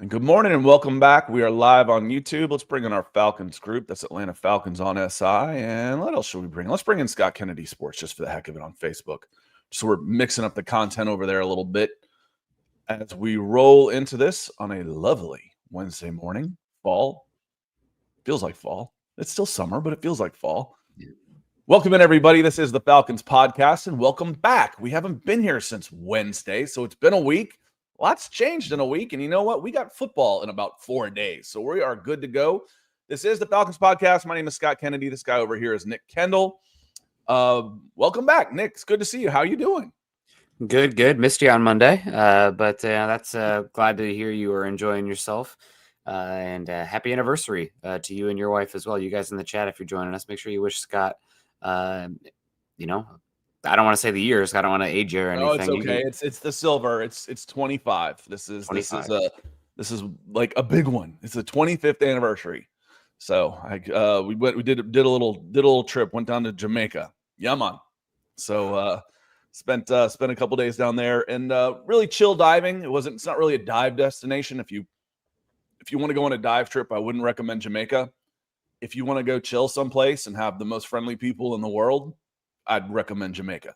And good morning and welcome back. We are live on YouTube. Let's bring in our Falcons group. That's Atlanta Falcons on SI. And what else should we bring in? Let's bring in Scott Kennedy Sports just for the heck of it on Facebook. So we're mixing up the content over there a little bit as we roll into this on a lovely Wednesday morning. Fall. Feels like fall. It's still summer, but it feels like fall. Welcome in, everybody. This is the Falcons Podcast, and welcome back. We haven't been here since Wednesday, so it's been a week. Lots changed in a week, and you know what? We got football in about 4 days, so we are good to go. This is the Falcons Podcast. My name is Scott Kennedy. This guy over here is Nick Kendall. Welcome back, Nick. It's good to see you. How are you doing? Good. Missed you on Monday, but that's glad to hear you are enjoying yourself. And happy anniversary to you and your wife as well. You guys in the chat, if you're joining us, make sure you wish Scott, I don't want to say the years. I don't want to age you or anything. No, it's okay. It's the silver. It's 25. This is like a big one. It's the 25th anniversary. So we did a little trip. Went down to Jamaica. Yeah, man. So spent a couple days down there and really chill diving. It's not really a dive destination. If you want to go on a dive trip, I wouldn't recommend Jamaica. If you want to go chill someplace and have the most friendly people in the world, I'd recommend Jamaica.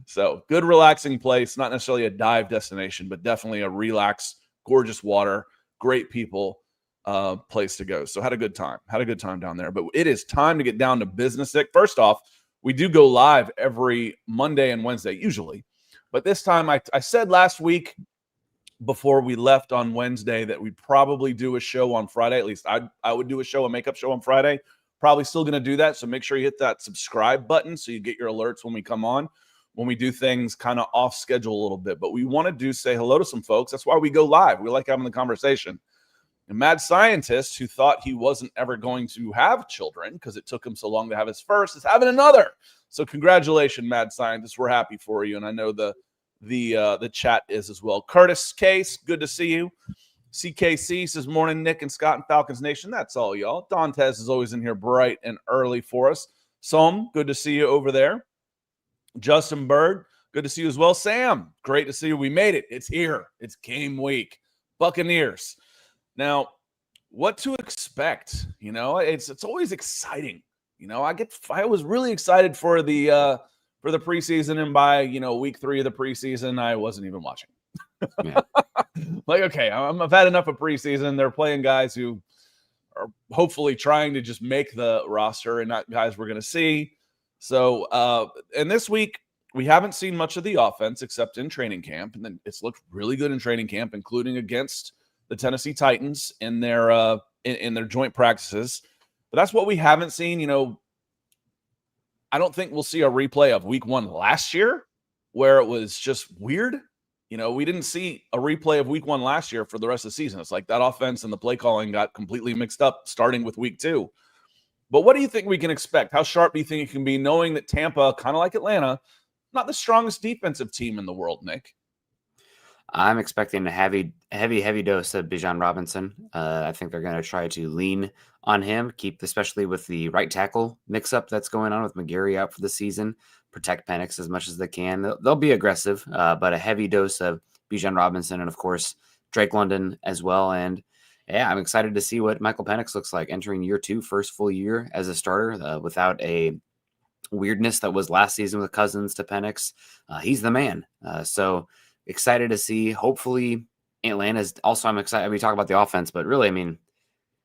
So good, relaxing place. Not necessarily a dive destination, but definitely a relaxed, gorgeous water, great people place to go. So had a good time down there. But it is time to get down to business, Nick. First off, we do go live every Monday and Wednesday usually. But this time I said last week before we left on Wednesday that we'd probably do a show on Friday. At least I would do a makeup show on Friday. Probably still going to do that. So make sure you hit that subscribe button so you get your alerts when we come on, when we do things kind of off schedule a little bit. But we want to say hello to some folks. That's why we go live. We like having the conversation. A mad scientist who thought he wasn't ever going to have children because it took him so long to have his first is having another. So congratulations, mad scientist. We're happy for you. And I know the chat is as well. Curtis Case, good to see you. CKC says, morning, Nick and Scott and Falcons Nation. That's all, y'all. Dantes is always in here bright and early for us. Som, good to see you over there. Justin Bird, good to see you as well. Sam, great to see you. We made it. It's here. It's game week. Buccaneers. Now, what to expect? You know, it's always exciting. You know, I was really excited for the preseason, and by week 3 of the preseason, I wasn't even watching. Yeah. Like, okay, I've had enough of preseason. They're playing guys who are hopefully trying to just make the roster and not guys we're going to see. So, and this week, we haven't seen much of the offense except in training camp. And then it's looked really good in training camp, including against the Tennessee Titans in their joint practices. But that's what we haven't seen. I don't think we'll see a replay of week 1 last year where it was just weird. We didn't see a replay of week 1 last year for the rest of the season. It's like that offense and the play calling got completely mixed up starting with week 2. But what do you think we can expect? How sharp do you think it can be, knowing that Tampa, kind of like Atlanta, not the strongest defensive team in the world, Nick? I'm expecting a heavy dose of Bijan Robinson. I think they're going to try to lean on him, especially with the right tackle mix-up that's going on with McGarry out for the season, protect Penix as much as they can. They'll be aggressive, but a heavy dose of Bijan Robinson and, of course, Drake London as well. And, yeah, I'm excited to see what Michael Penix looks like entering year 2, first full year as a starter without a weirdness that was last season with Cousins to Penix. He's the man. So excited to see. Hopefully Atlanta's also, I'm excited. We talk about the offense, but really, I mean,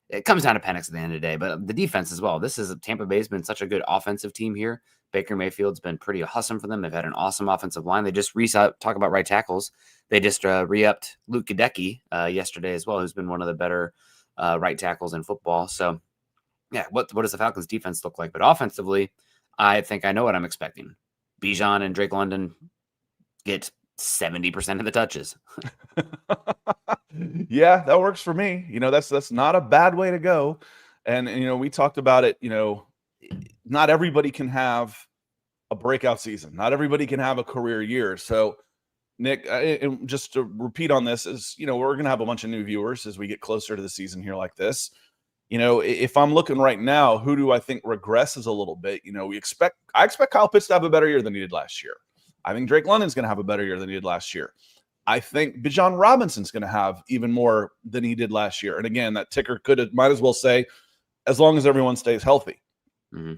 it comes down to Penix at the end of the day, but the defense as well. Tampa Bay's been such a good offensive team here. Baker Mayfield's been pretty awesome for them. They've had an awesome offensive line. They just talk about right tackles. They just re-upped Luke Gadecki yesterday as well, who's been one of the better right tackles in football. So, yeah, what does the Falcons defense look like? But offensively, I think I know what I'm expecting. Bijan and Drake London get 70% of the touches. Yeah, that works for me. That's not a bad way to go. And we talked about it, not everybody can have a breakout season. Not everybody can have a career year. So, Nick, and just to repeat on this is, we're going to have a bunch of new viewers as we get closer to the season here like this. If I'm looking right now, who do I think regresses a little bit? I expect Kyle Pitts to have a better year than he did last year. I think Drake London's going to have a better year than he did last year. I think Bijan Robinson's going to have even more than he did last year. And again, that ticker might as well say, as long as everyone stays healthy. Mm-hmm.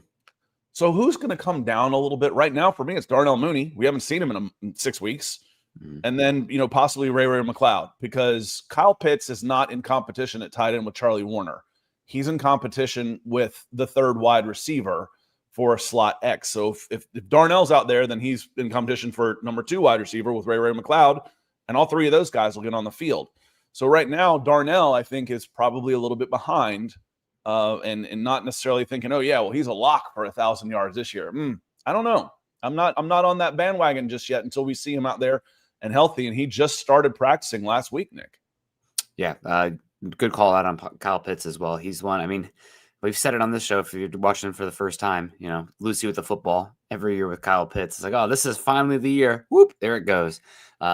So who's going to come down a little bit? Right now, for me, it's Darnell Mooney. We haven't seen him in 6 weeks. Mm-hmm. And then, possibly Ray McLeod, because Kyle Pitts is not in competition at tight end with Charlie Warner. He's in competition with the third wide receiver for slot X. So if Darnell's out there, then he's in competition for number 2 wide receiver with Ray McLeod, and all 3 of those guys will get on the field. So right now, Darnell, I think, is probably a little bit behind, and not necessarily thinking, oh yeah, well, he's a lock for 1,000 yards this year. I don't know. I'm not on that bandwagon just yet until we see him out there and healthy. And he just started practicing last week, Nick. Yeah, good call out on Kyle Pitts as well. He's one. I mean, we've said it on this show. If you're watching him for the first time, Lucy with the football every year with Kyle Pitts. It's like, oh, this is finally the year. Whoop, there it goes.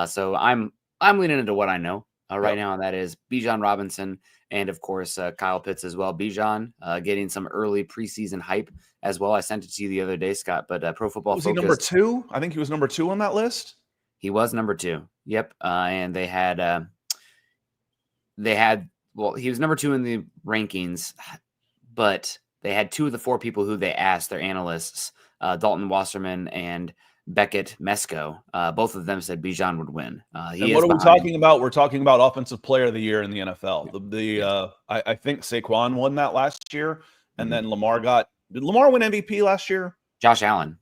So I'm leaning into what I know right now, and that is Bijan Robinson and, of course, Kyle Pitts as well. Bijan getting some early preseason hype as well. I sent it to you the other day, Scott, but Pro Football Was Focus. he number 2? I think he was number 2 on that list. He was number 2. Yep. And they had well, he was number 2 in the rankings, but they had 2 of the 4 people who they asked, their analysts, Dalton Wasserman and Beckett Mesko. Both of them said Bijan would win. And what are we talking about? We're talking about Offensive Player of the Year in the NFL. I think Saquon won that last year, and then did Lamar win MVP last year? Josh Allen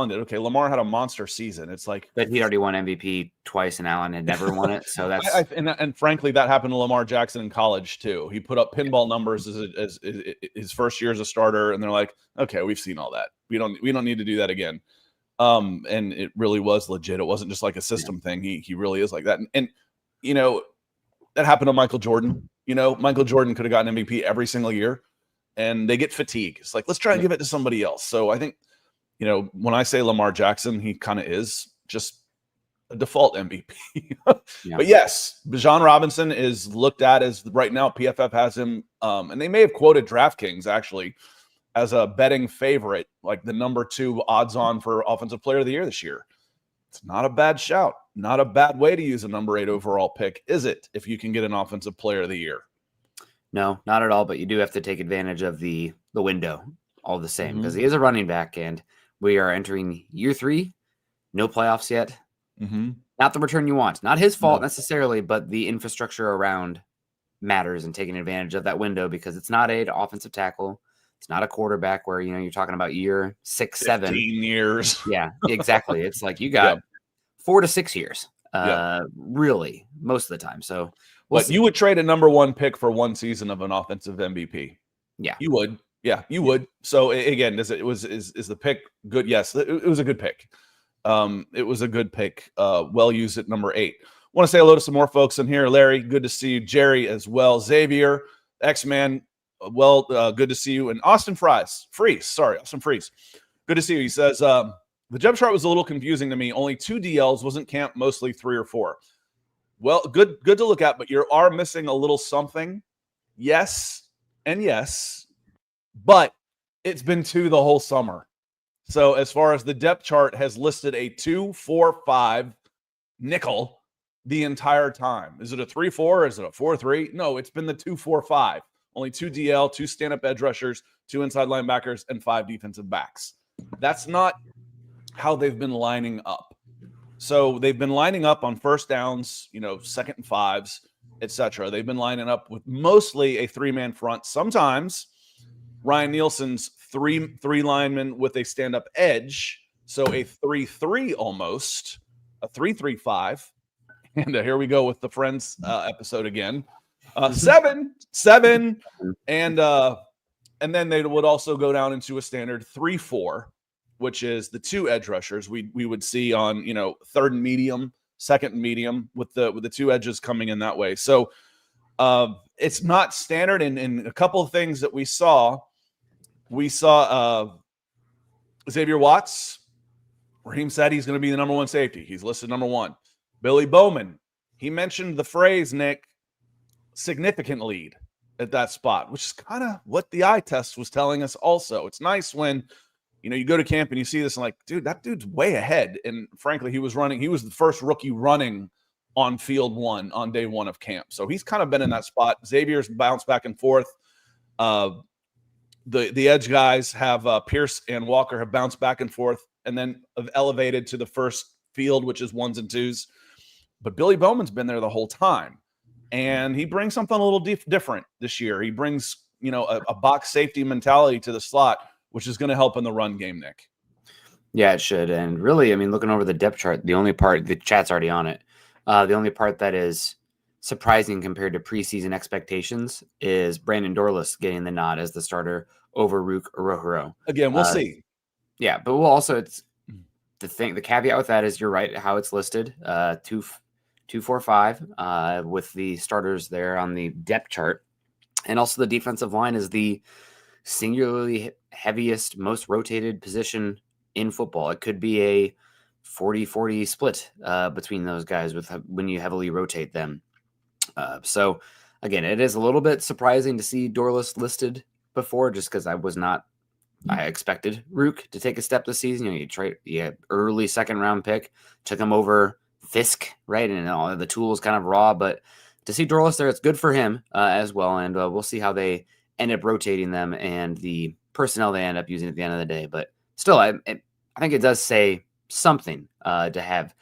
did. Okay, Lamar had a monster season. It's like, but he already won MVP twice, and Allen had never won it. So that's and frankly, that happened to Lamar Jackson in college too. He put up pinball numbers as his first year as a starter, and they're like, okay, we've seen all that. We don't need to do that again. And it really was legit. It wasn't just like a system thing. He really is like that. And that happened to Michael Jordan. Michael Jordan could have gotten MVP every single year, and they get fatigued. It's like, let's try and give it to somebody else. So I think, when I say Lamar Jackson, he kind of is just a default MVP. But yes, Bijan Robinson is looked at as right now. PFF has him, and they may have quoted DraftKings actually as a betting favorite, like the number 2 odds on for Offensive Player of the Year this year. It's not a bad shout. Not a bad way to use a number 8 overall pick, is it? If you can get an Offensive Player of the Year. No, not at all. But you do have to take advantage of the window all the same, because he is a running back, and we are entering year 3, no playoffs yet. Mm-hmm. Not the return you want. Not his fault necessarily, but the infrastructure around matters, and taking advantage of that window, because it's not an offensive tackle. It's not a quarterback where, you're talking about year 6, 7. 15 years. Yeah, exactly. It's like you got 4 to 6 years, really, most of the time. So, but you would trade a number 1 pick for 1 season of an offensive MVP. Yeah, you would. Yeah, you would. So again, is the pick good? Yes, it was a good pick. It was a good pick. Well used at number 8. Want to say hello to some more folks in here. Larry, good to see you. Jerry as well. Xavier, X-Man, good to see you. And Austin Austin Freeze. Good to see you. He says, the depth chart was a little confusing to me. Only 2 DLs, wasn't camp mostly 3 or 4. Well, good to look at, but you are missing a little something. Yes, and yes. But it's been 2 the whole summer. So as far as the depth chart has listed a 2-4-5 nickel the entire time. Is it a 3-4? Is it a 4-3? No, it's been the 2-4-5. Only 2 DL, 2 stand-up edge rushers, 2 inside linebackers, and 5 defensive backs. That's not how they've been lining up. So they've been lining up on first downs, 2nd and 5s, etc. They've been lining up with mostly a 3-man front. Sometimes Ryan Nielsen's three linemen with a stand-up edge, so a 3-3 almost, a 3-3-5. And here we go with the Friends episode again. 7, and then they would also go down into a standard 3-4, which is the 2 edge rushers we would see on 3rd and medium, 2nd and medium, with the 2 edges coming in that way. So it's not standard. And a couple of things that we saw Xavier Watts. Raheem said he's going to be the number 1 safety. He's listed number 1. Billy Bowman, he mentioned the phrase, Nick, significant lead at that spot, which is kind of what the eye test was telling us also. It's nice when, you go to camp and you see this and like, dude, that dude's way ahead. And frankly, he was the first rookie running on field one on day one of camp. So he's kind of been in that spot. Xavier's bounced back and forth. The edge guys have Pierce and Walker have bounced back and forth and then have elevated to the first field, which is 1s and 2s. But Billy Bowman's been there the whole time. And he brings something a little different this year. He brings, a box safety mentality to the slot, which is going to help in the run game, Nick. Yeah, it should. And really, I mean, looking over the depth chart, the only part, the chat's already on it. The only part that is surprising compared to preseason expectations is Brandon Dorlus getting the nod as the starter over Rook Orohiro. Again, we'll see. Yeah, but we'll also, it's the caveat with that is you're right, how it's listed, 2-4-5 with the starters there on the depth chart. And also the defensive line is the singularly heaviest, most rotated position in football. It could be a 40-40 split between those guys when you heavily rotate them. So again, it is a little bit surprising to see Dorlus listed before, just because I expected Rook to take a step this season. You had early second round pick, took him over Fisk, right? And all the tools kind of raw, but to see Dorlus there, it's good for him as well. And we'll see how they end up rotating them and the personnel they end up using at the end of the day. But still, I think it does say something to have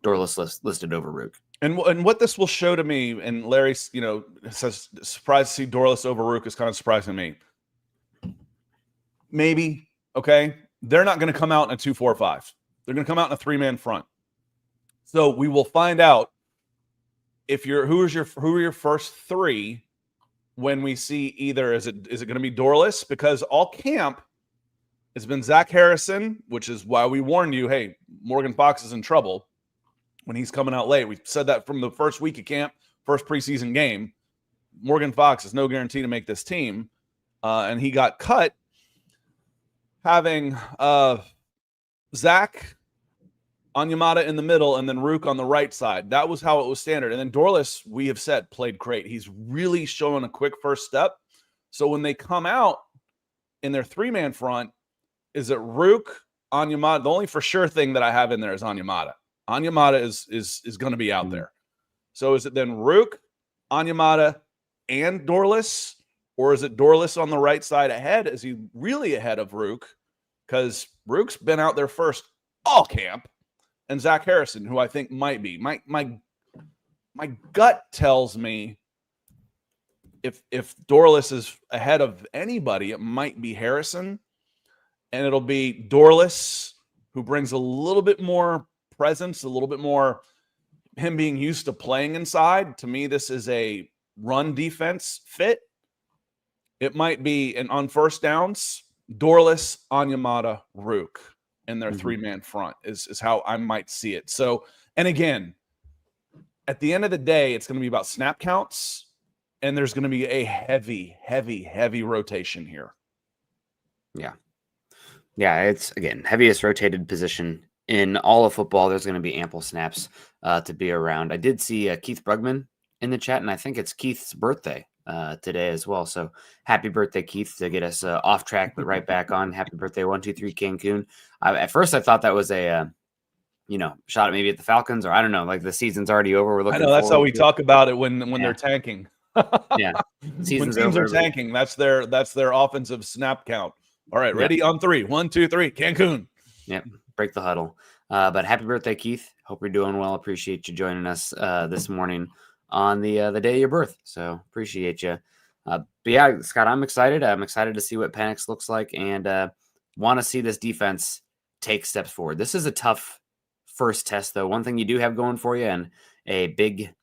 Dorlus listed over Rook. And what this will show to me, and Larry, says surprised to see Dorlus over Rook is kind of surprising to me. Maybe, okay, they're not going to come out in a 2-4-5. They're going to come out in a 3-man front. So we will find out who are your first three when we see either is it going to be Dorlus, because all camp it's been Zach Harrison, which is why we warned you, hey, Morgan Fox is in trouble when he's coming out late. We said that from the first week of camp, first preseason game. Morgan Fox is no guarantee to make this team, and he got cut. Having Zach Onyemata in the middle and then Rook on the right side. That was how it was standard. And then Dorlus, we have said, played great. He's really showing a quick first step. So when they come out in their 3-man front, is it Rook, Onyemata? The only for sure thing that I have in there is Onyemata. Onyemata is going to be out there. So is it then Rook, Onyemata, and Dorlus? Or is it Dorlus on the right side ahead? Is he really ahead of Rook? Because Rook's been out there first all camp. And Zach Harrison, who I think might be. My gut tells me if Dorlus is ahead of anybody, it might be Harrison. And it'll be Dorlus, who brings a little bit more presence, a little bit more him being used to playing inside. To me, this is a run defense fit. It might be, and on first downs, Dorlus, Onyemata, Rook in their 3-man front is how I might see it. So, and again, at the end of the day, it's going to be about snap counts, and there's going to be a heavy rotation here. Yeah. Yeah, it's, again, heaviest rotated position in all of football. There's going to be ample snaps to be around. I did see Keith Brugman in the chat, and I think it's Keith's birthday today as well. So happy birthday, Keith, to get us off track, but right back on. Happy birthday, 123 Cancun. At first, I thought that was a shot at maybe at the Falcons, or I don't know, like the season's already over. We're looking. I know that's how we talk about it when they're tanking. Yeah, when teams are tanking, that's their offensive snap count. All right, ready on 3. 1, 2, 3. Cancun. Yep, break the huddle. But happy birthday, Keith. Hope you're doing well. Appreciate you joining us this morning on the day of your birth. So appreciate you. But yeah, Scott, I'm excited. I'm excited to see what Penix looks like, and want to see this defense take steps forward. This is a tough first test, though. One thing you do have going for you, and a big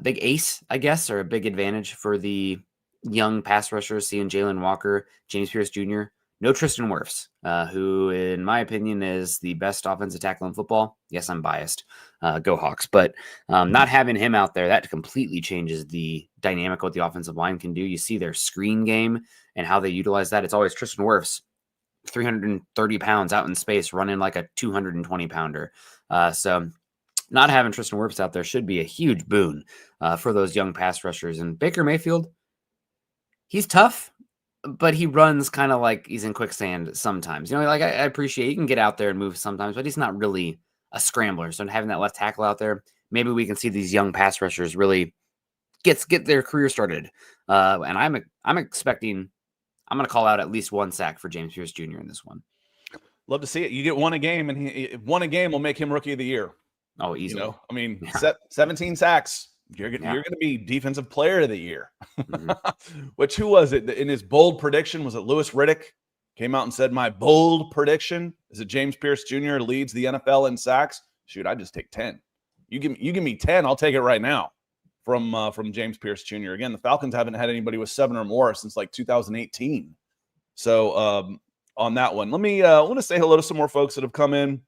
ace, I guess, or a big advantage for the young pass rushers, seeing Jalen Walker, James Pierce Jr., no Tristan Wirfs, who, in my opinion, is the best offensive tackle in football. Yes, I'm biased. Go Hawks. But not having him out there, that completely changes the dynamic of what the offensive line can do. You see their screen game and how they utilize that. It's always Tristan Wirfs, 330 pounds out in space, running like a 220-pounder. So not having Tristan Wirfs out there should be a huge boon for those young pass rushers. And Baker Mayfield, he's tough, but he runs kind of like he's in quicksand sometimes. Like I appreciate he can get out there and move sometimes, but he's not really a scrambler. So having that left tackle out there, maybe we can see these young pass rushers really get their career started. And I'm expecting, I'm going to call out at least 1 sack for James Pierce Jr. in this one. Love to see it. You get one a game, and one a game will make him rookie of the year. Oh, easily. You know, I mean, 17 sacks. You're going to be defensive player of the year. Mm-hmm. Which, who was it in his bold prediction? Was it Louis Riddick? Came out and said, my bold prediction is that James Pierce Jr. leads the NFL in sacks. Shoot, I'd just take 10. You give me 10, I'll take it right now from James Pierce Jr. Again, the Falcons haven't had anybody with 7 or more since like 2018. So on that one, I want to say hello to some more folks that have come in.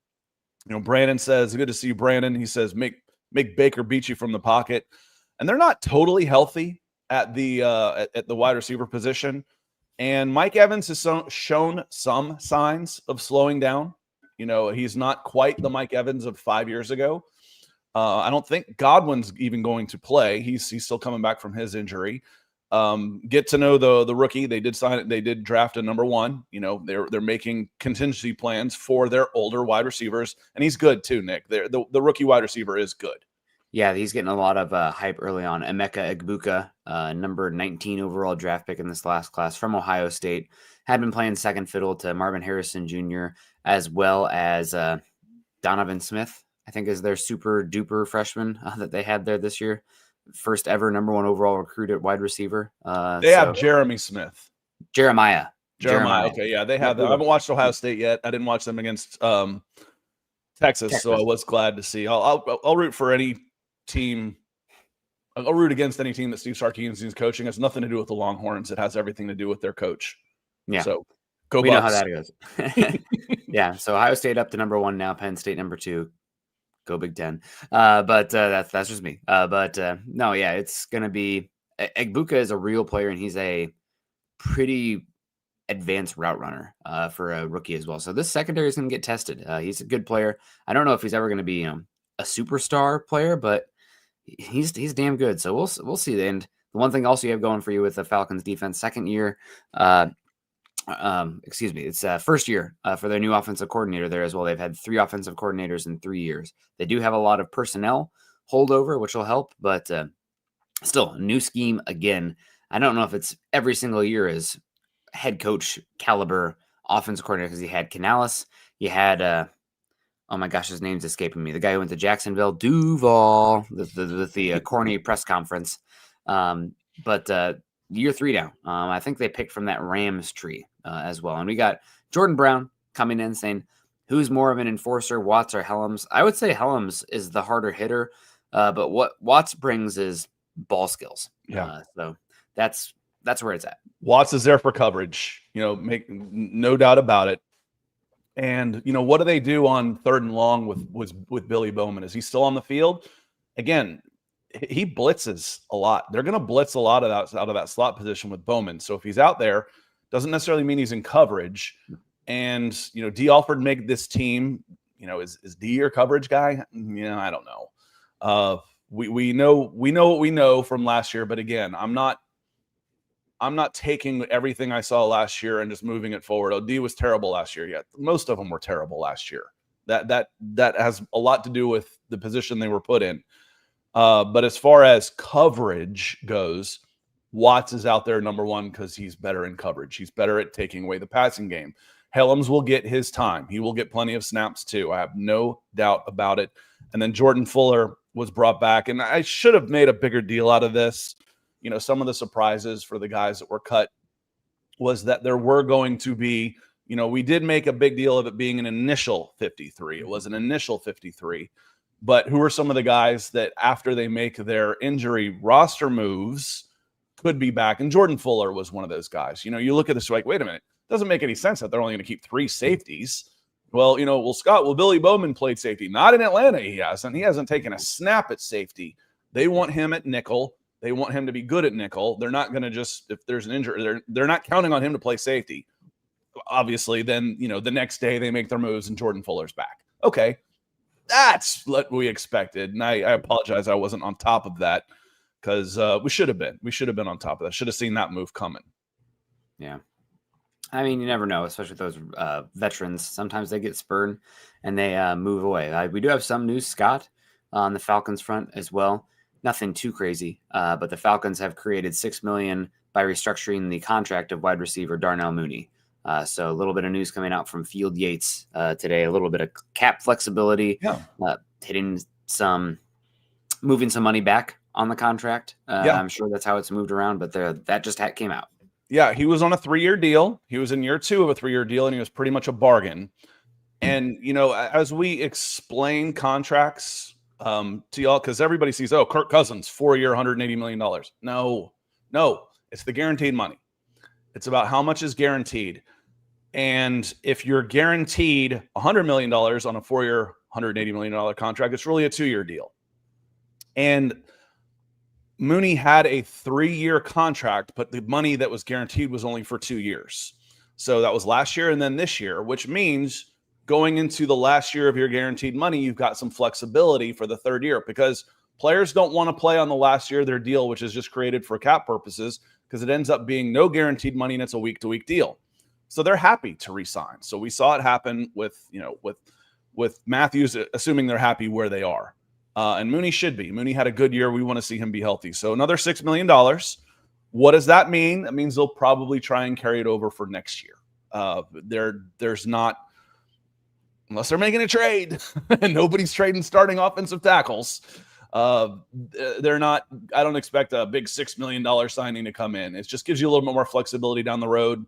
You know, Brandon says, good to see you, Brandon. He says, make Baker beat you from the pocket. And they're not totally healthy at the wide receiver position. And Mike Evans has shown some signs of slowing down. You know, he's not quite the Mike Evans of 5 years ago. I don't think Godwin's even going to play. He's still coming back from his injury. Get to know the rookie. They did sign it. They did draft a number 1. You know, they're making contingency plans for their older wide receivers, and he's good too, Nick. The rookie wide receiver is good. Yeah, he's getting a lot of hype early on. Emeka Egbuka, number 19 overall draft pick in this last class from Ohio State, had been playing second fiddle to Marvin Harrison Jr. as well as Donovan Smith, I think is their super duper freshman that they had there this year. First ever number 1 overall recruit at wide receiver. They have Jeremy Smith. Jeremiah. Okay, yeah, they have that. I haven't watched Ohio State yet. I didn't watch them against Texas, so I was glad to see. I'll root for any team. I'll root against any team that Steve Sarkisian is coaching. It has nothing to do with the Longhorns. It has everything to do with their coach. Yeah. So go we Bucks. know how that goes. Yeah. So Ohio State up to number 1 now. Penn State number 2. Go Big Ten. But that's just me. No, yeah, it's gonna be Egbuka is a real player, and he's a pretty advanced route runner for a rookie as well. So this secondary is gonna get tested. He's a good player. I don't know if he's ever gonna be a superstar player, but he's damn good. So we'll see. And the one thing also you have going for you with the Falcons defense, second year, it's first year for their new offensive coordinator there as well. They've had 3 offensive coordinators in 3 years. They do have a lot of personnel holdover, which will help, but still new scheme again. I don't know if it's every single year is head coach caliber offensive coordinator, because you had Canales, you had oh my gosh, his name's escaping me. The guy who went to Jacksonville, Duval, with the corny press conference. But year 3 now. I think they picked from that Rams tree as well. And we got Jordan Brown coming in saying, who's more of an enforcer, Watts or Helms? I would say Helms is the harder hitter, but what Watts brings is ball skills. Yeah. So that's where it's at. Watts is there for coverage, you know, make no doubt about it. And, you know, what do they do on 3rd and long with Billy Bowman? Is he still on the field? Again, he blitzes a lot. They're going to blitz a lot out of that slot position with Bowman. So if he's out there, doesn't necessarily mean he's in coverage. And, you know, D. Alford made this team, you know, is D your coverage guy? You know, I don't know. We know what we know from last year, but again, I'm not taking everything I saw last year and just moving it forward. Oh, D was terrible last year. Yeah, most of them were terrible last year. That has a lot to do with the position they were put in. But as far as coverage goes, Watts is out there number 1 because he's better in coverage. He's better at taking away the passing game. Helms will get his time. He will get plenty of snaps too. I have no doubt about it. And then Jordan Fuller was brought back, and I should have made a bigger deal out of this. You know, some of the surprises for the guys that were cut was that there were going to be, you know, we did make a big deal of it being an initial 53. It was an initial 53. But who are some of the guys that after they make their injury roster moves could be back? And Jordan Fuller was one of those guys. You know, you look at this like, wait a minute, it doesn't make any sense that they're only going to keep 3 safeties. Well, you know, Billy Bowman played safety. Not in Atlanta, he hasn't. He hasn't taken a snap at safety. They want him at nickel. They want him to be good at nickel. They're not going to just, if there's an injury, they're not counting on him to play safety. Obviously, then, you know, the next day they make their moves and Jordan Fuller's back. Okay. That's what we expected. And I apologize I wasn't on top of that because we should have been. We should have been on top of that. Should have seen that move coming. Yeah. I mean, you never know, especially with those veterans. Sometimes they get spurned and they move away. We do have some news, Scott. on the Falcons front as well. Nothing too crazy, but the Falcons have created $6 million by restructuring the contract of wide receiver Darnell Mooney. So a little bit of news coming out from Field Yates today, a little bit of cap flexibility, moving some money back on the contract. I'm sure that's how it's moved around, but that just came out. Yeah, he was on a 3-year deal. He was in year 2 of a 3-year deal, and he was pretty much a bargain. And, as we explain contracts to y'all, because everybody sees, Kirk Cousins, 4-year, $180 million. No, it's the guaranteed money. It's about how much is guaranteed. And if you're guaranteed $100 million on a 4-year, $180 million contract, it's really a 2-year deal. And Mooney had a 3-year contract, but the money that was guaranteed was only for 2 years. So that was last year and then this year, which means going into the last year of your guaranteed money, you've got some flexibility for the 3rd year, because players don't want to play on the last year of their deal, which is just created for cap purposes, because it ends up being no guaranteed money and it's a week-to-week deal. So they're happy to re-sign. So we saw it happen with Matthews, assuming they're happy where they are. And Mooney should be. Mooney had a good year. We want to see him be healthy. So another $6 million. What does that mean? That means they'll probably try and carry it over for next year. There's not, unless they're making a trade, and nobody's trading starting offensive tackles. They're not. I don't expect a big $6 million signing to come in. It just gives you a little bit more flexibility down the road.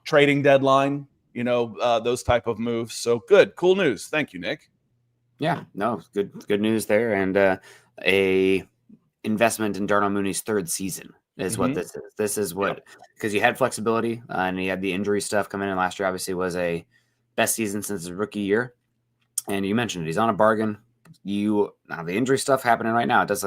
Trading deadline, those type of moves. So good, cool news. Thank you, Nick. Yeah, no, good news there, and a investment in Darnell Mooney's 3rd season is what this is. This is what, because you had flexibility and he had the injury stuff coming in last year. Obviously, was a best season since his rookie year, and you mentioned it. He's on a bargain. Now the injury stuff happening right now, it does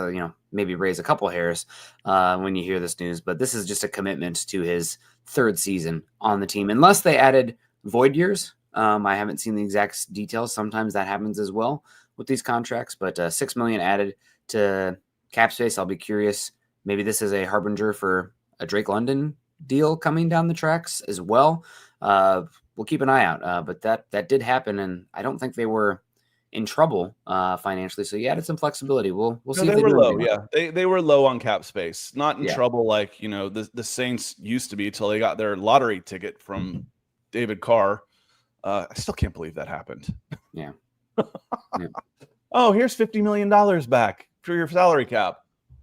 maybe raise a couple hairs when you hear this news, but this is just a commitment to his 3rd season on the team, unless they added void years. I haven't seen the exact details. Sometimes that happens as well with these contracts, but $6 million added to cap space. I'll be curious. Maybe this is a harbinger for a Drake London deal coming down the tracks as well. We'll keep an eye out. But that did happen, and I don't think they were in trouble financially. So you added some flexibility. We'll see. They were low. Yeah, they were low on cap space. Not in trouble like the Saints used to be till they got their lottery ticket from David Carr. I still can't believe that happened. Yeah. Oh, here's $50 million back for your salary cap.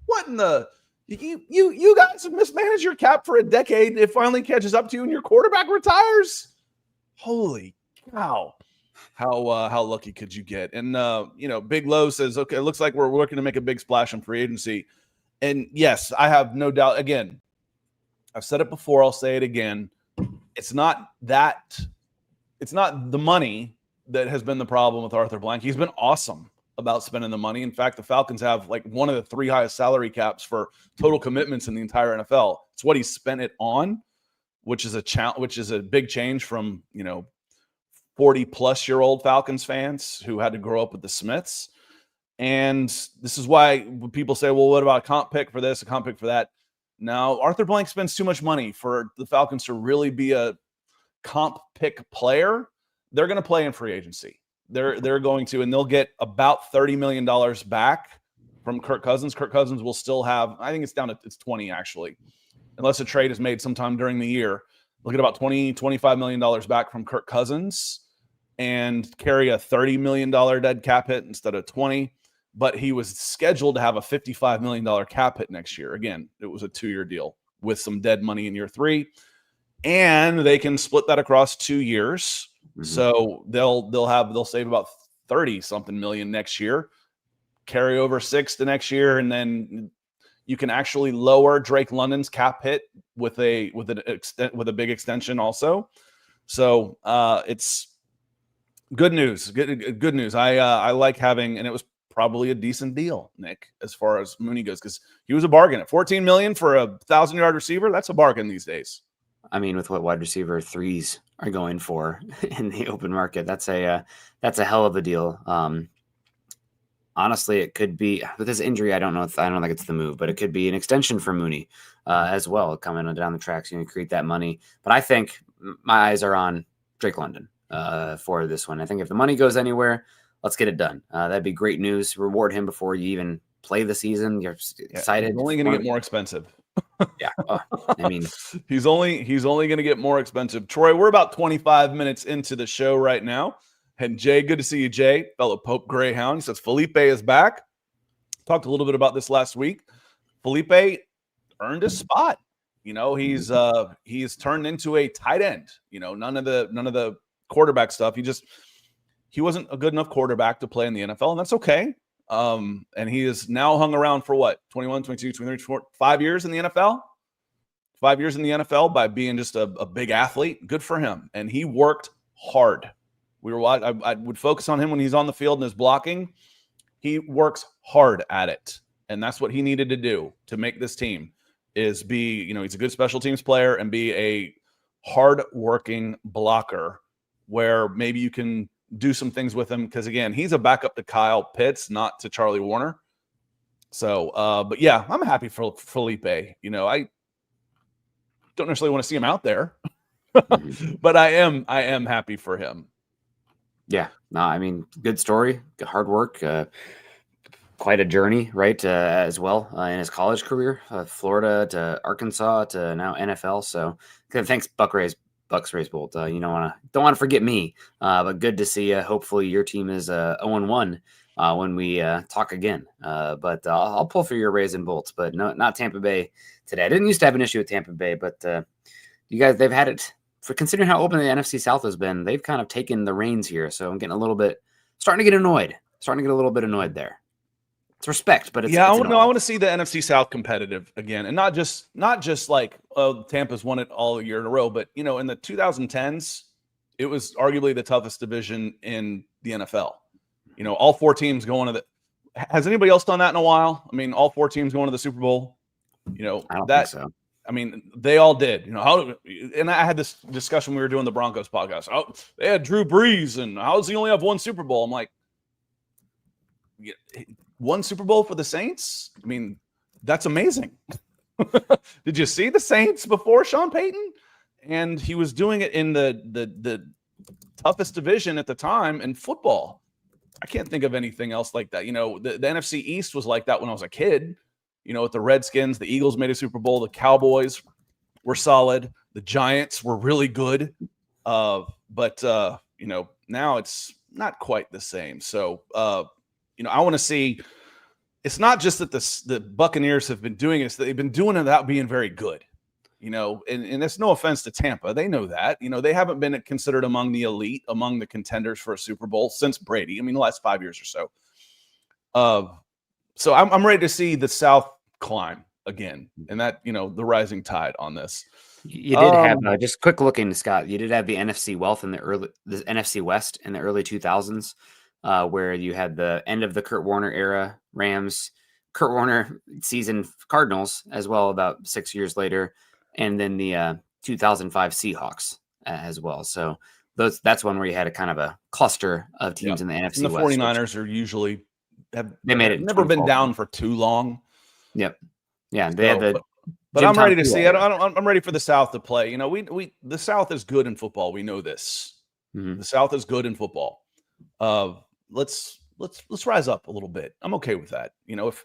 What in the you guys have mismanaged your cap for a decade. It finally catches up to you and your quarterback retires. Holy cow. How lucky could you get? And Big Low says, okay, it looks like we're looking to make a big splash in free agency. And yes, I have no doubt. Again, I've said it before, I'll say it again. It's not the money that has been the problem with Arthur Blank. He's been awesome about spending the money. In fact, the Falcons have like one of the 3 highest salary caps for total commitments in the entire NFL. It's what he spent it on, which is a big change from 40-plus-year-old Falcons fans who had to grow up with the Smiths. And this is why when people say, well, what about a comp pick for this, a comp pick for that? Now, Arthur Blank spends too much money for the Falcons to really be a comp pick player. They're going to play in free agency. They're going to, and they'll get about $30 million back from Kirk Cousins. Kirk Cousins will still have, I think it's 20 actually, unless a trade is made sometime during the year. They'll get about $25 million back from Kirk Cousins and carry a $30 million dead cap hit instead of 20. But he was scheduled to have a $55 million cap hit next year. Again, it was a 2-year deal with some dead money in year 3. And they can split that across 2 years. Mm-hmm. So they'll save about 30 something million next year, carry over 6 to next year. And then you can actually lower Drake London's cap hit with a big extension also. So it's good news. Good news. I like having, and it was probably a decent deal, Nick, as far as Mooney goes, because he was a bargain at $14 million for a 1,000-yard receiver. That's a bargain these days. I mean, with what wide receiver 3s are going for in the open market, that's a hell of a deal. Honestly, it could be with his injury. I don't think it's the move, but it could be an extension for Mooney as well, coming down the tracks, create that money. But I think my eyes are on Drake London for this one. I think if the money goes anywhere, let's get it done. That'd be great news. Reward him before you even play the season. You're excited. He's only going to get more expensive. Yeah. I mean, he's only going to get more expensive. Troy, we're about 25 minutes into the show right now. And Jay, good to see you, Jay, fellow Pope Greyhound. He says Felipe is back. Talked a little bit about this last week. Felipe earned his spot. He's turned into a tight end. None of the quarterback stuff. He wasn't a good enough quarterback to play in the NFL, and that's okay. And he is now hung around for what? 21, 22, 23, 24, 5 years in the NFL? 5 years in the NFL by being just a big athlete. Good for him. And he worked hard. I would focus on him when he's on the field and his blocking. He works hard at it. And that's what he needed to do to make this team is be, he's a good special teams player and be a hard-working blocker where maybe you can do some things with him. Because, again, he's a backup to Kyle Pitts, not to Charlie Warner. So, but, yeah, I'm happy for Felipe. I don't necessarily want to see him out there. But I am happy for him. Yeah, no, I mean, good story, good hard work, quite a journey, right? As well in his college career, Florida to Arkansas to now NFL. So, thanks, Bucks Raised Bolt. You don't want to forget me, but good to see you. Hopefully, your team is 0-1 when we talk again. But I'll pull for your Raised Bolts, but no, not Tampa Bay today. I didn't used to have an issue with Tampa Bay, but you guys, they've had it. For considering how open the NFC South has been, they've kind of taken the reins here. So I'm getting starting to get a little bit annoyed there. It's respect, but I want to see the NFC South competitive again, and not just like Tampa's won it all year in a row, but in the 2010s, it was arguably the toughest division in the NFL. All four teams going to the. Has anybody else done that in a while? I mean, all four teams going to the Super Bowl. I don't think so. I mean, they all did. And I had this discussion when we were doing the Broncos podcast. Oh, they had Drew Brees, and how does he only have one Super Bowl? I'm like, one Super Bowl for the Saints? I mean, that's amazing. Did you see the Saints before Sean Payton? And he was doing it in the toughest division at the time in football. I can't think of anything else like that. The NFC East was like that when I was a kid. With the Redskins, the Eagles made a Super Bowl. The Cowboys were solid. The Giants were really good. But now it's not quite the same. So, I want to see – it's not just that the Buccaneers have been doing it. It's that they've been doing it without being very good. And there's no offense to Tampa. They know that. They haven't been considered among the elite, among the contenders for a Super Bowl since Brady. I mean, the last 5 years or so. So I'm ready to see the South climb again, and that the rising tide on this. You did have just quick looking, Scott. You did have the NFC West in the early 2000s, where you had the end of the Kurt Warner era Rams, Kurt Warner season Cardinals as well about 6 years later, and then the 2005 Seahawks as well. So that's one where you had a kind of a cluster of teams in the NFC and the West. 49ers are usually. They made it. Never been down for too long. Yep. Yeah, they had the. But I'm ready to see it. I'm ready for the South to play. The South is good in football. We know this. Mm-hmm. The South is good in football. Let's rise up a little bit. I'm okay with that. If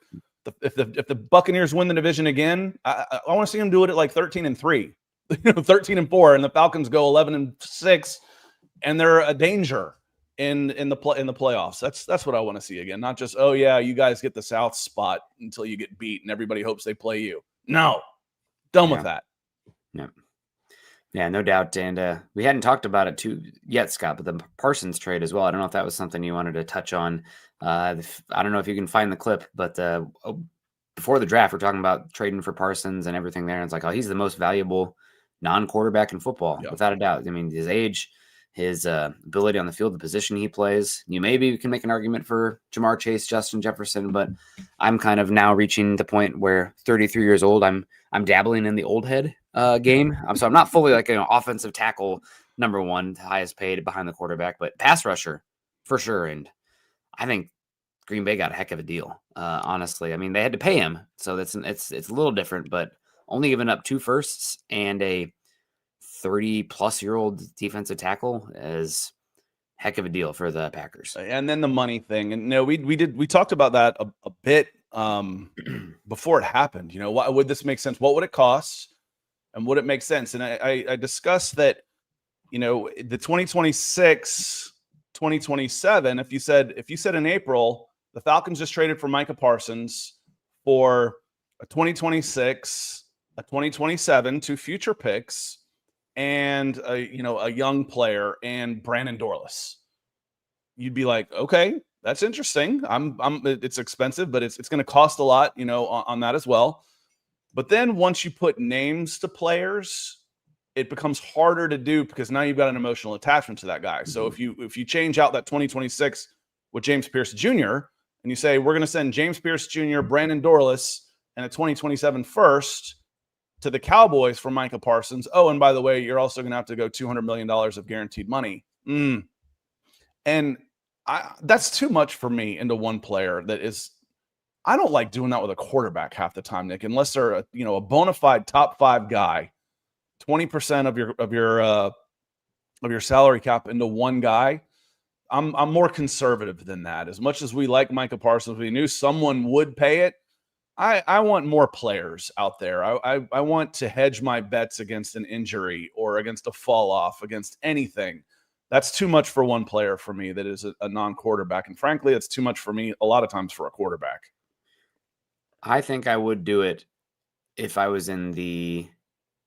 the Buccaneers win the division again, I want to see them do it at like 13-3, 13-4, and the Falcons go 11-6, and they're a danger. In the playoffs. That's what I want to see again. Not just, oh yeah, you guys get the South spot until you get beat and everybody hopes they play you. No. Done with that. Yeah, no doubt. And we hadn't talked about it too yet, Scott, but the Parsons trade as well. I don't know if that was something you wanted to touch on. I don't know if you can find the clip, but before the draft, we're talking about trading for Parsons and everything there. And it's like, oh, he's the most valuable non-quarterback in football, without a doubt. I mean, his age, his ability on the field, the position he plays. Maybe we can make an argument for Jamar Chase, Justin Jefferson, but I'm kind of now reaching the point where 33 years old, I'm dabbling in the old head game. So I'm not fully like an offensive tackle number one, highest paid behind the quarterback, but pass rusher for sure. And I think Green Bay got a heck of a deal. Honestly, I mean, they had to pay him, so it's a little different, but only giving up 2 firsts and a 30-plus-year-old defensive tackle is heck of a deal for the Packers. And then the money thing, and we talked about that a bit before it happened. Why would this make sense? What would it cost, and would it make sense? And I discussed that. The 2026, 2027. If you said in April, the Falcons just traded for Micah Parsons for a 2026, a 2027, 2 future picks, and a young player and Brandon Dorless, you'd be like, okay, that's interesting. It's expensive, but it's going to cost a lot, on that as well. But then once you put names to players, it becomes harder to do because now you've got an emotional attachment to that guy. So if you change out that 2026 with James Pierce Jr. and you say, we're going to send James Pierce Jr., Brandon Dorless, and a 2027 first to the Cowboys for Micah Parsons. Oh, and by the way, you're also going to have to go $200 million of guaranteed money. And that's too much for me into one player. I don't like doing that with a quarterback half the time, Nick, unless they're a bona fide top 5 guy. 20% of your salary cap into one guy. I'm more conservative than that. As much as we like Micah Parsons, we knew someone would pay it. I want more players out there. I want to hedge my bets against an injury or against a fall off, against anything. That's too much for one player for me that is a non-quarterback. And frankly, it's too much for me a lot of times for a quarterback. I think I would do it if I was in the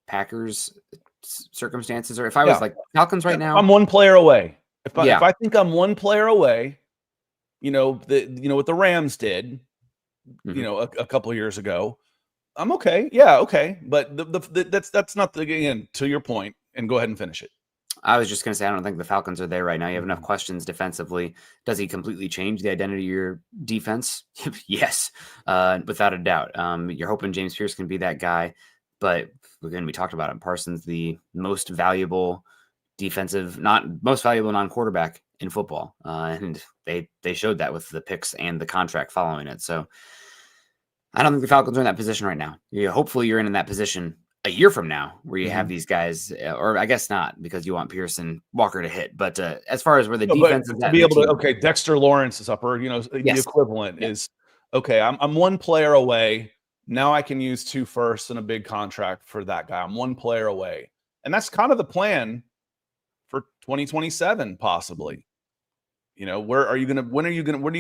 Packers circumstances, or if I was like Falcons right now. I'm one player away. If I think I'm one player away, what the Rams did, a couple of years ago, I'm okay. Yeah, okay. But that's not again, to your point, and go ahead and finish it. I was just going to say, I don't think the Falcons are there right now. You have enough questions defensively. Does he completely change the identity of your defense? Yes, without a doubt. You're hoping James Pierce can be that guy. But again, we talked about it. Parsons, the most valuable non-quarterback in football. And they showed that with the picks and the contract following it. So I don't think the Falcons are in that position right now. Hopefully you're in that position a year from now where you have these guys, or I guess not, because you want Pierce and Walker to hit. But as far as where the defense is to be able to, Dexter Lawrence is up, or the equivalent is, okay, I'm one player away. Now I can use 2 firsts and a big contract for that guy. I'm one player away. And that's kind of the plan for 2027, possibly. Where do you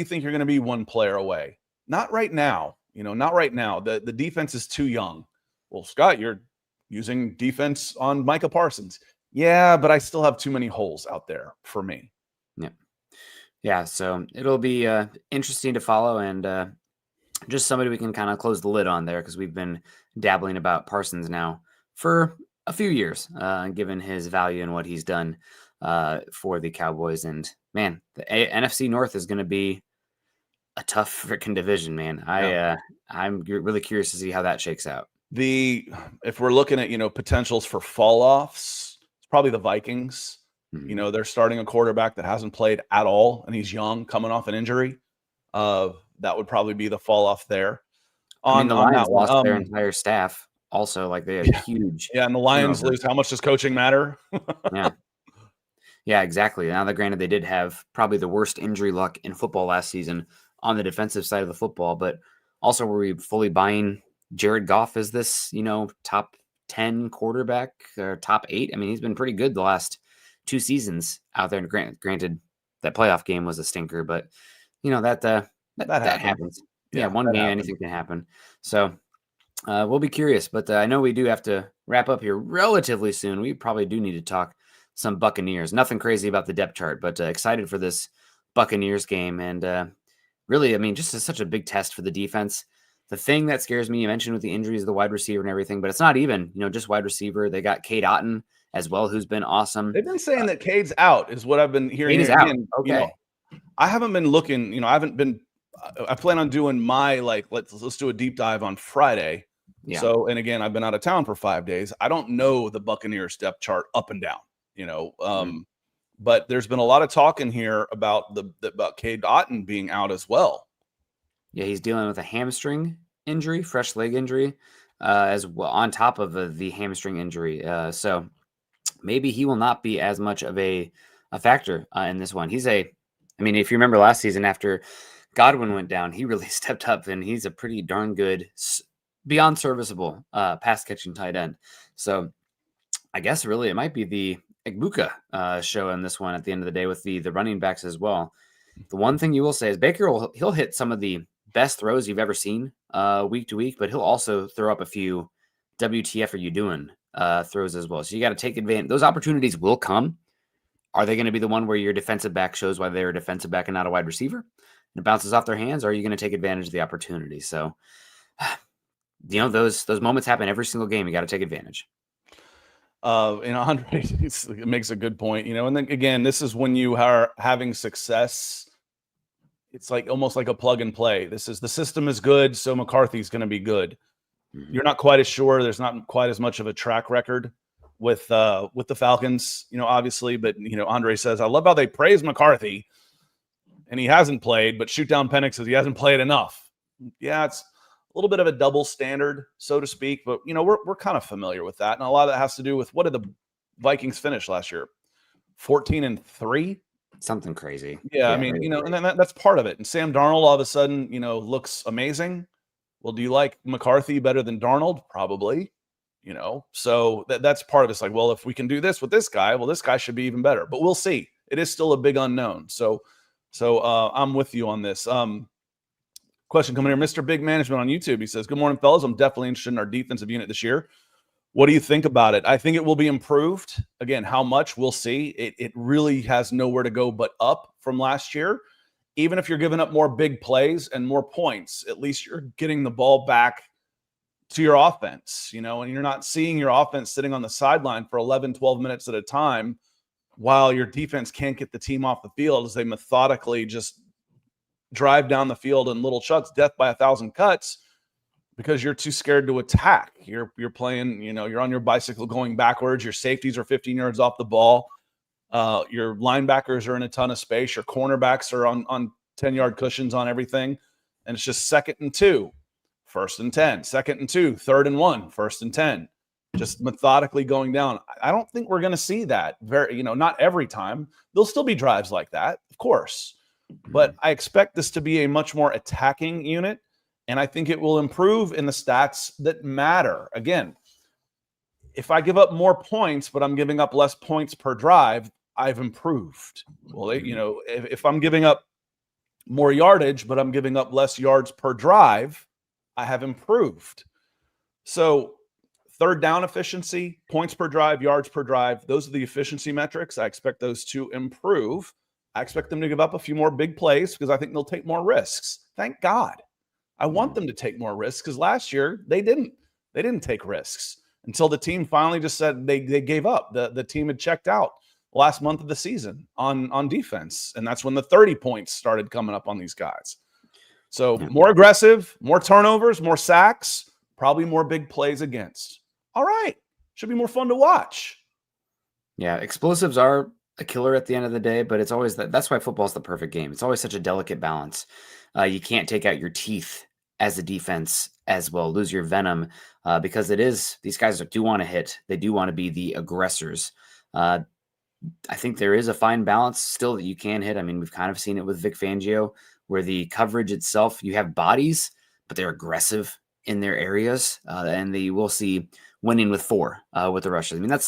think you're going to be one player away? Not right now. Not right now. The defense is too young. Well, Scott, you're using defense on Micah Parsons. Yeah, but I still have too many holes out there for me. Yeah. So it'll be interesting to follow, and just somebody we can kind of close the lid on there, because we've been dabbling about Parsons now for a few years, given his value and what he's done for the Cowboys. And man, the NFC North is going to be a tough freaking division, man. I'm really curious to see how that shakes out. If we're looking at potentials for fall offs, it's probably the Vikings. They're starting a quarterback that hasn't played at all, and he's young, coming off an injury. That would probably be the fall off there. The Lions lost their entire staff. Also, like they had huge. Yeah, and the Lions lose. How much does coaching matter? Yeah, exactly. Now, granted, they did have probably the worst injury luck in football last season on the defensive side of the football, but also were we fully buying Jared Goff as this, top 10 quarterback or top 8? I mean, he's been pretty good the last 2 seasons out there. And granted, that playoff game was a stinker, but that happens. Yeah, one game, anything can happen. So we'll be curious, but I know we do have to wrap up here relatively soon. We probably do need to talk some Buccaneers. Nothing crazy about the depth chart, but excited for this Buccaneers game. And really, just such a big test for the defense. The thing that scares me, you mentioned with the injuries of the wide receiver and everything, but it's not even, just wide receiver. They got Cade Otton as well, who's been awesome. They've been saying that Cade's out is what I've been hearing. Cade is out. Okay. I haven't been looking, I plan on doing my, let's do a deep dive on Friday. Yeah. So, and again, I've been out of town for 5 days. I don't know the Buccaneers depth chart up and down, but there's been a lot of talk in here about about Cade Otton being out as well. Yeah, he's dealing with a hamstring injury, fresh leg injury, as well on top of the hamstring injury. So maybe he will not be as much of a a factor in this one. I mean, if you remember last season after Godwin went down, he really stepped up, and he's a pretty darn good, beyond serviceable pass catching tight end. So I guess really it might be the Igbuka show in this one at the end of the day with the running backs as well. The one thing you will say is Baker he'll hit some of the best throws you've ever seen week to week, but he'll also throw up a few WTF are you doing throws as well. So you got to take advantage. Those opportunities will come. Are they going to be the one where your defensive back shows why they're a defensive back and not a wide receiver, and it bounces off their hands? Or are you going to take advantage of the opportunity? So, those moments happen every single game. You got to take advantage. Andre makes a good point, and then again, this is when you are having success. It's like almost like a plug and play. The system is good, so McCarthy's going to be good. Mm-hmm. You're not quite as sure. There's not quite as much of a track record with the Falcons, obviously. But Andre says, I love how they praise McCarthy, and he hasn't played. But Shoot Down Penix says he hasn't played enough. Yeah, it's a little bit of a double standard, so to speak. But we're kind of familiar with that, and a lot of that has to do with what did the Vikings finish last year? 14-3. Something crazy. Yeah, I mean, and then that's part of it. And Sam Darnold all of a sudden, looks amazing. Well, do you like McCarthy better than Darnold? Probably, So that's part of it. It's like, well, if we can do this with this guy, well, this guy should be even better. But we'll see. It is still a big unknown. So I'm with you on this. Question coming here, Mr. Big Management on YouTube. He says, "Good morning, fellas. I'm definitely interested in our defensive unit this year. What do you think about it? I think it will be improved. Again, how much we'll see. It really has nowhere to go but up from last year. Even if you're giving up more big plays and more points, at least you're getting the ball back to your offense, and you're not seeing your offense sitting on the sideline for 11, 12 minutes at a time while your defense can't get the team off the field as they methodically just drive down the field in little chucks, death by 1,000 cuts, because you're too scared to attack. You're playing, you're on your bicycle going backwards. Your safeties are 15 yards off the ball. Your linebackers are in a ton of space. Your cornerbacks are on 10-yard cushions on everything. And it's just 2nd and 2, 1st and 10, 2nd and 2, 3rd and 1, 1st and 10, just methodically going down. I don't think we're going to see that not every time. There'll still be drives like that, of course, but I expect this to be a much more attacking unit. And I think it will improve in the stats that matter. Again, if I give up more points, but I'm giving up less points per drive, I've improved. Well, if I'm giving up more yardage, but I'm giving up less yards per drive, I have improved. So 3rd down efficiency, points per drive, yards per drive, those are the efficiency metrics. I expect those to improve. I expect them to give up a few more big plays because I think they'll take more risks. Thank God. I want them to take more risks because last year they didn't take risks until the team finally just said they gave up. The team had checked out last month of the season on defense, and that's when the 30 points started coming up on these guys. So more aggressive, more turnovers, more sacks, probably more big plays against. All right, should be more fun to watch. Yeah, explosives are a killer at the end of the day, but it's always that's why football's the perfect game. It's always such a delicate balance. You can't take out your teeth as a defense as well, lose your venom, because these guys do want to hit. They do want to be the aggressors. I think there is a fine balance still that you can hit. I mean, we've kind of seen it with Vic Fangio, where the coverage itself, you have bodies, but they're aggressive in their areas, and we'll see winning with 4 with the rushers. I mean,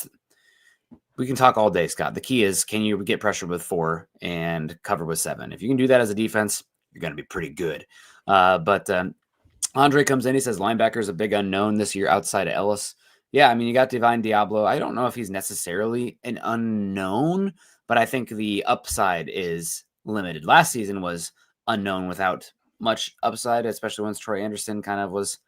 we can talk all day, Scott. The key is, can you get pressure with 4 and cover with 7? If you can do that as a defense, you're going to be pretty good. But Andre comes in. He says linebacker is a big unknown this year outside of Ellis. Yeah, I mean, you got Divine Diablo. I don't know if he's necessarily an unknown, but I think the upside is limited. Last season was unknown without much upside, especially once Troy Anderson kind of was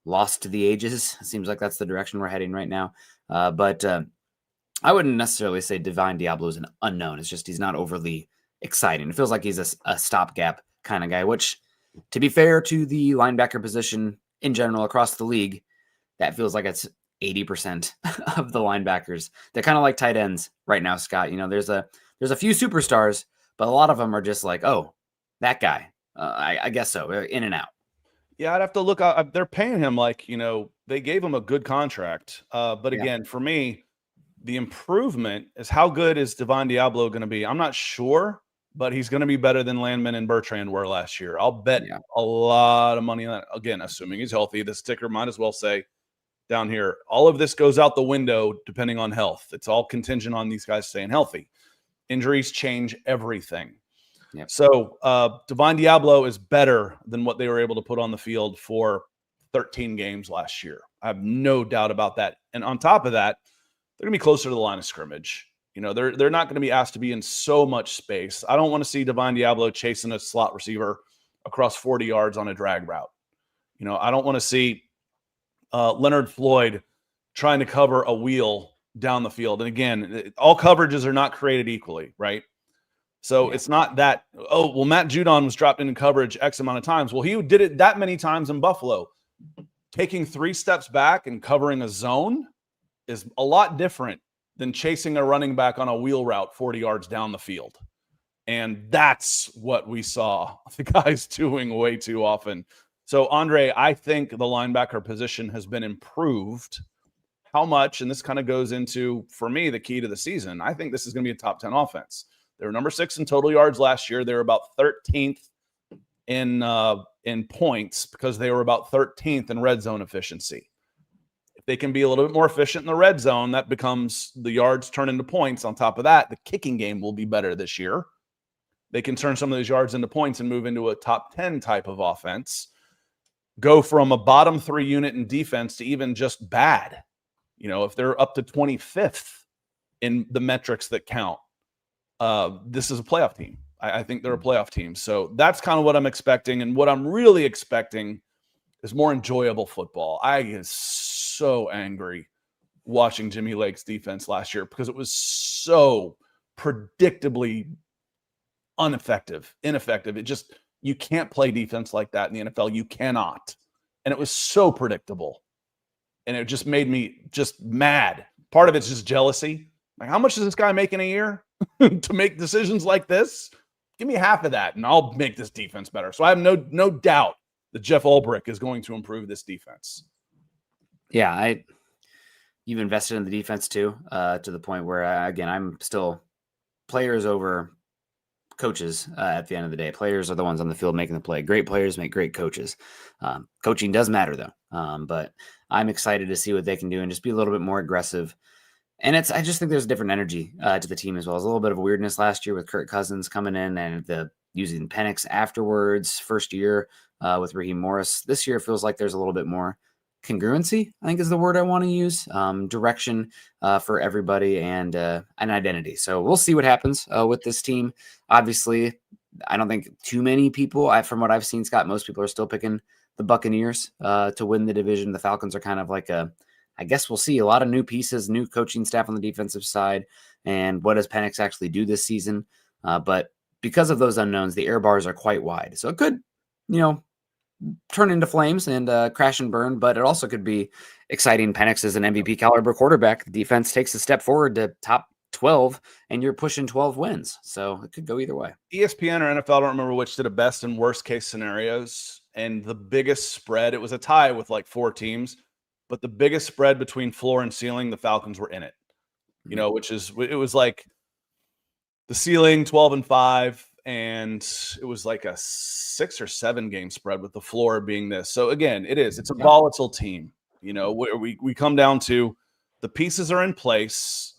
lost to the ages. It seems like that's the direction we're heading right now. But I wouldn't necessarily say Divine Diablo is an unknown. It's just he's not overly exciting. It feels like he's a stopgap kind of guy, which, to be fair to the linebacker position in general across the league, that feels like it's 80% of the linebackers. They're kind of like tight ends right now, Scott. There's a few superstars, but a lot of them are just like, oh, that guy. I guess so, in and out. Yeah, I'd have to look. They're paying him like, they gave him a good contract. But again, for me, The improvement is how good is Devon Diablo going to be? I'm not sure, but he's going to be better than Landman and Bertrand were last year. I'll bet a lot of money on that. Again, assuming he's healthy. The sticker might as well say down here, all of this goes out the window depending on health. It's all contingent on these guys staying healthy. Injuries change everything. Yep. So Devon Diablo is better than what they were able to put on the field for 13 games last year. I have no doubt about that. And on top of that, they're going to be closer to the line of scrimmage. You know, they're not going to be asked to be in so much space. I don't want to see Devon Diablo chasing a slot receiver across 40 yards on a drag route. You know, I don't want to see Leonard Floyd trying to cover a wheel down the field. And again, all coverages are not created equally, right? So it's not that, oh, well, Matt Judon was dropped into coverage X amount of times. Well, he did it that many times in Buffalo. Taking 3 steps back and covering a zone is a lot different than chasing a running back on a wheel route 40 yards down the field. And that's what we saw the guys doing way too often. So, Andre, I think the linebacker position has been improved. How much? And this kind of goes into, for me, the key to the season. I think this is going to be a top 10 offense. They were number 6 in total yards last year. They were about 13th in points because they were about 13th in red zone efficiency. If they can be a little bit more efficient in the red zone, that becomes the yards turn into points. On top of that, the kicking game will be better this year. They can turn some of those yards into points and move into a top 10 type of offense. Go from a bottom 3 unit in defense to even just bad. You know, if they're up to 25th in the metrics that count, this is a playoff team. I think they're a playoff team. So that's kind of what I'm expecting. And what I'm really expecting is more enjoyable football. I was so angry watching Jimmy Lake's defense last year because it was so predictably ineffective. It just, you can't play defense like that in the NFL. You cannot. And it was so predictable. And it just made me just mad. Part of it's just jealousy. Like, how much does this guy make in a year to make decisions like this? Give me half of that, and I'll make this defense better. So I have no doubt that Jeff Ulbrich is going to improve this defense. Yeah, you've invested in the defense too, to the point where, again, I'm still players over coaches at the end of the day. Players are the ones on the field making the play. Great players make great coaches. Coaching does matter, though. But I'm excited to see what they can do and just be a little bit more aggressive. And I just think there's a different energy to the team as well. There's a little bit of weirdness last year with Kirk Cousins coming in and using Penix afterwards, first year with Raheem Morris. This year it feels like there's a little bit more congruency, I think is the word I want to use, direction for everybody and an identity. So we'll see what happens with this team. Obviously, I don't think too many people, from what I've seen, Scott, most people are still picking the Buccaneers to win the division. The Falcons are kind of like I guess we'll see a lot of new pieces, new coaching staff on the defensive side. And what does Penix actually do this season? But because of those unknowns, the air bars are quite wide. So it could, turn into flames and crash and burn, but it also could be exciting. Penix is an MVP caliber quarterback. The defense takes a step forward to top 12 and you're pushing 12 wins. So it could go either way. ESPN or NFL, I don't remember which, did a best and worst case scenarios. And the biggest spread, it was a tie with like 4 teams, but the biggest spread between floor and ceiling, the Falcons were in it, it was like the ceiling 12-5. And it was like a 6 or 7 game spread with the floor being this. So again, it's a volatile team, where we come down to the pieces are in place.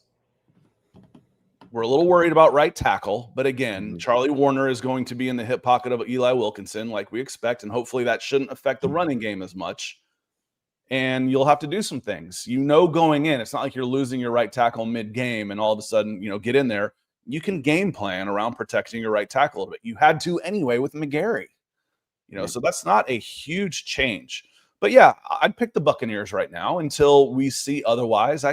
We're a little worried about right tackle, but again, Charlie Warner is going to be in the hip pocket of Eli Wilkinson like we expect. And hopefully that shouldn't affect the running game as much. And you'll have to do some things, going in. It's not like you're losing your right tackle mid game and all of a sudden, get in there. You can game plan around protecting your right tackle a little bit. You had to anyway with McGarry, so that's not a huge change. But yeah, I'd pick the Buccaneers right now until we see otherwise.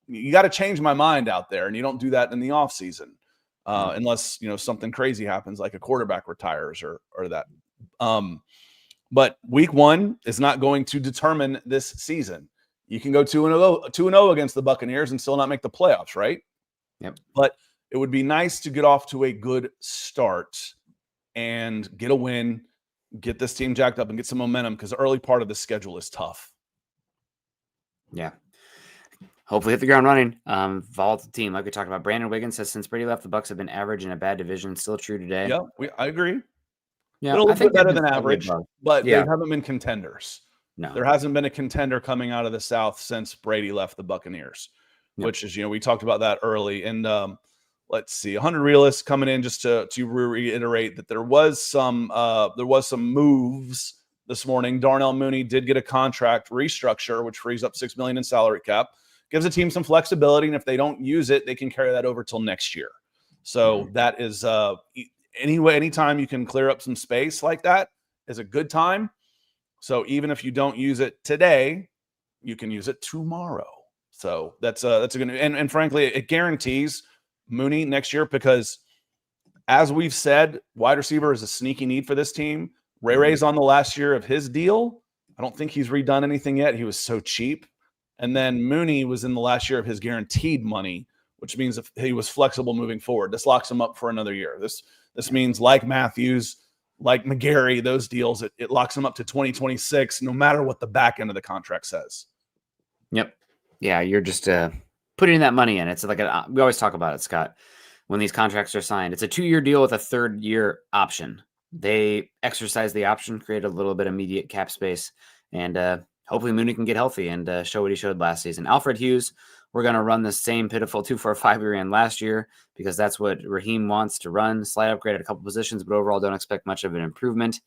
You got to change my mind out there, and you don't do that in the offseason unless, something crazy happens like a quarterback retires or that. But week 1 is not going to determine this season. You can go 2-0 against the Buccaneers and still not make the playoffs, right? Yep. But it would be nice to get off to a good start and get a win, get this team jacked up and get some momentum because the early part of the schedule is tough. Yeah. hopefully hit the ground running. Volatile team, like we talked about. Brandon Wiggins says since Brady left, the Bucs have been average in a bad division. Still true today. Yeah, I agree. Yeah, Been a I little think bit better they've than been slightly average, above. but they Yeah. haven't been contenders. No. There hasn't been a contender coming out of the South since Brady left the Buccaneers, which is, we talked about that early. And let's see, 100 realists coming in just to reiterate that there was some moves this morning. Darnell Mooney did get a contract restructure, which frees up $6 million in salary cap, gives the team some flexibility, and if they don't use it, they can carry that over till next year. So that is anytime you can clear up some space like that is a good time. So even if you don't use it today, you can use it tomorrow. So that's a good, and frankly, it guarantees Mooney next year, because as we've said, wide receiver is a sneaky need for this team. Ray's on the last year of his deal. I don't think he's redone anything yet. He was so cheap. And then Mooney was in the last year of his guaranteed money, which means if he was flexible moving forward, this locks him up for another year. This means, like Matthews, like McGarry, those deals, it locks him up to 2026, no matter what the back end of the contract says. Yep. Yeah, you're just putting that money in. It's like we always talk about it, Scott. When these contracts are signed, it's a 2-year deal with a 3rd-year option. They exercise the option, create a little bit of immediate cap space, and hopefully Mooney can get healthy and show what he showed last season. Alfred Hughes, we're going to run the same pitiful 2-4-5 we ran last year, because that's what Raheem wants to run. Slight upgrade at a couple positions, but overall don't expect much of an improvement.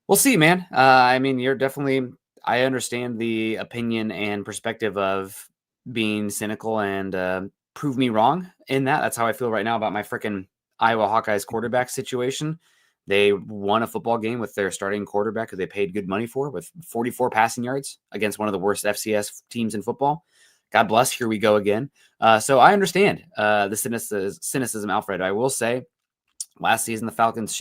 We'll see, man. I mean, you're definitely, I understand the opinion and perspective of being cynical and prove me wrong in that. That's how I feel right now about my freaking Iowa Hawkeyes quarterback situation. They won a football game with their starting quarterback who they paid good money for, with 44 passing yards against one of the worst FCS teams in football. God bless. Here we go again. So I understand the cynicism, Alfred. I will say last season, the Falcons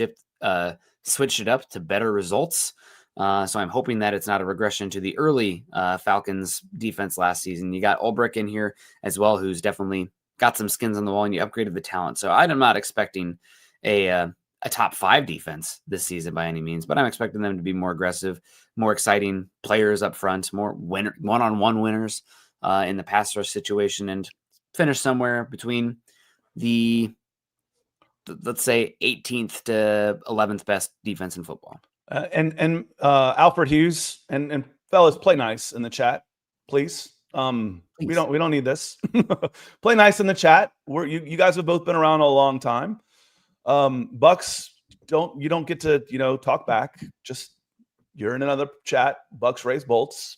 switched it up to better results. So I'm hoping that it's not a regression to the early Falcons defense last season. You got Ulbrich in here as well, who's definitely got some skins on the wall, and you upgraded the talent. So I'm not expecting a top 5 defense this season by any means, but I'm expecting them to be more aggressive, more exciting players up front, more one-on-one winners in the pass rush situation, and finish somewhere between the let's say 18th to 11th best defense in football. And Alfred Hughes and fellas, play nice in the chat, please. We don't need this. Play nice in the chat. You guys have both been around a long time. Bucks you don't get to talk back. Just you're in another chat. Bucks raise bolts.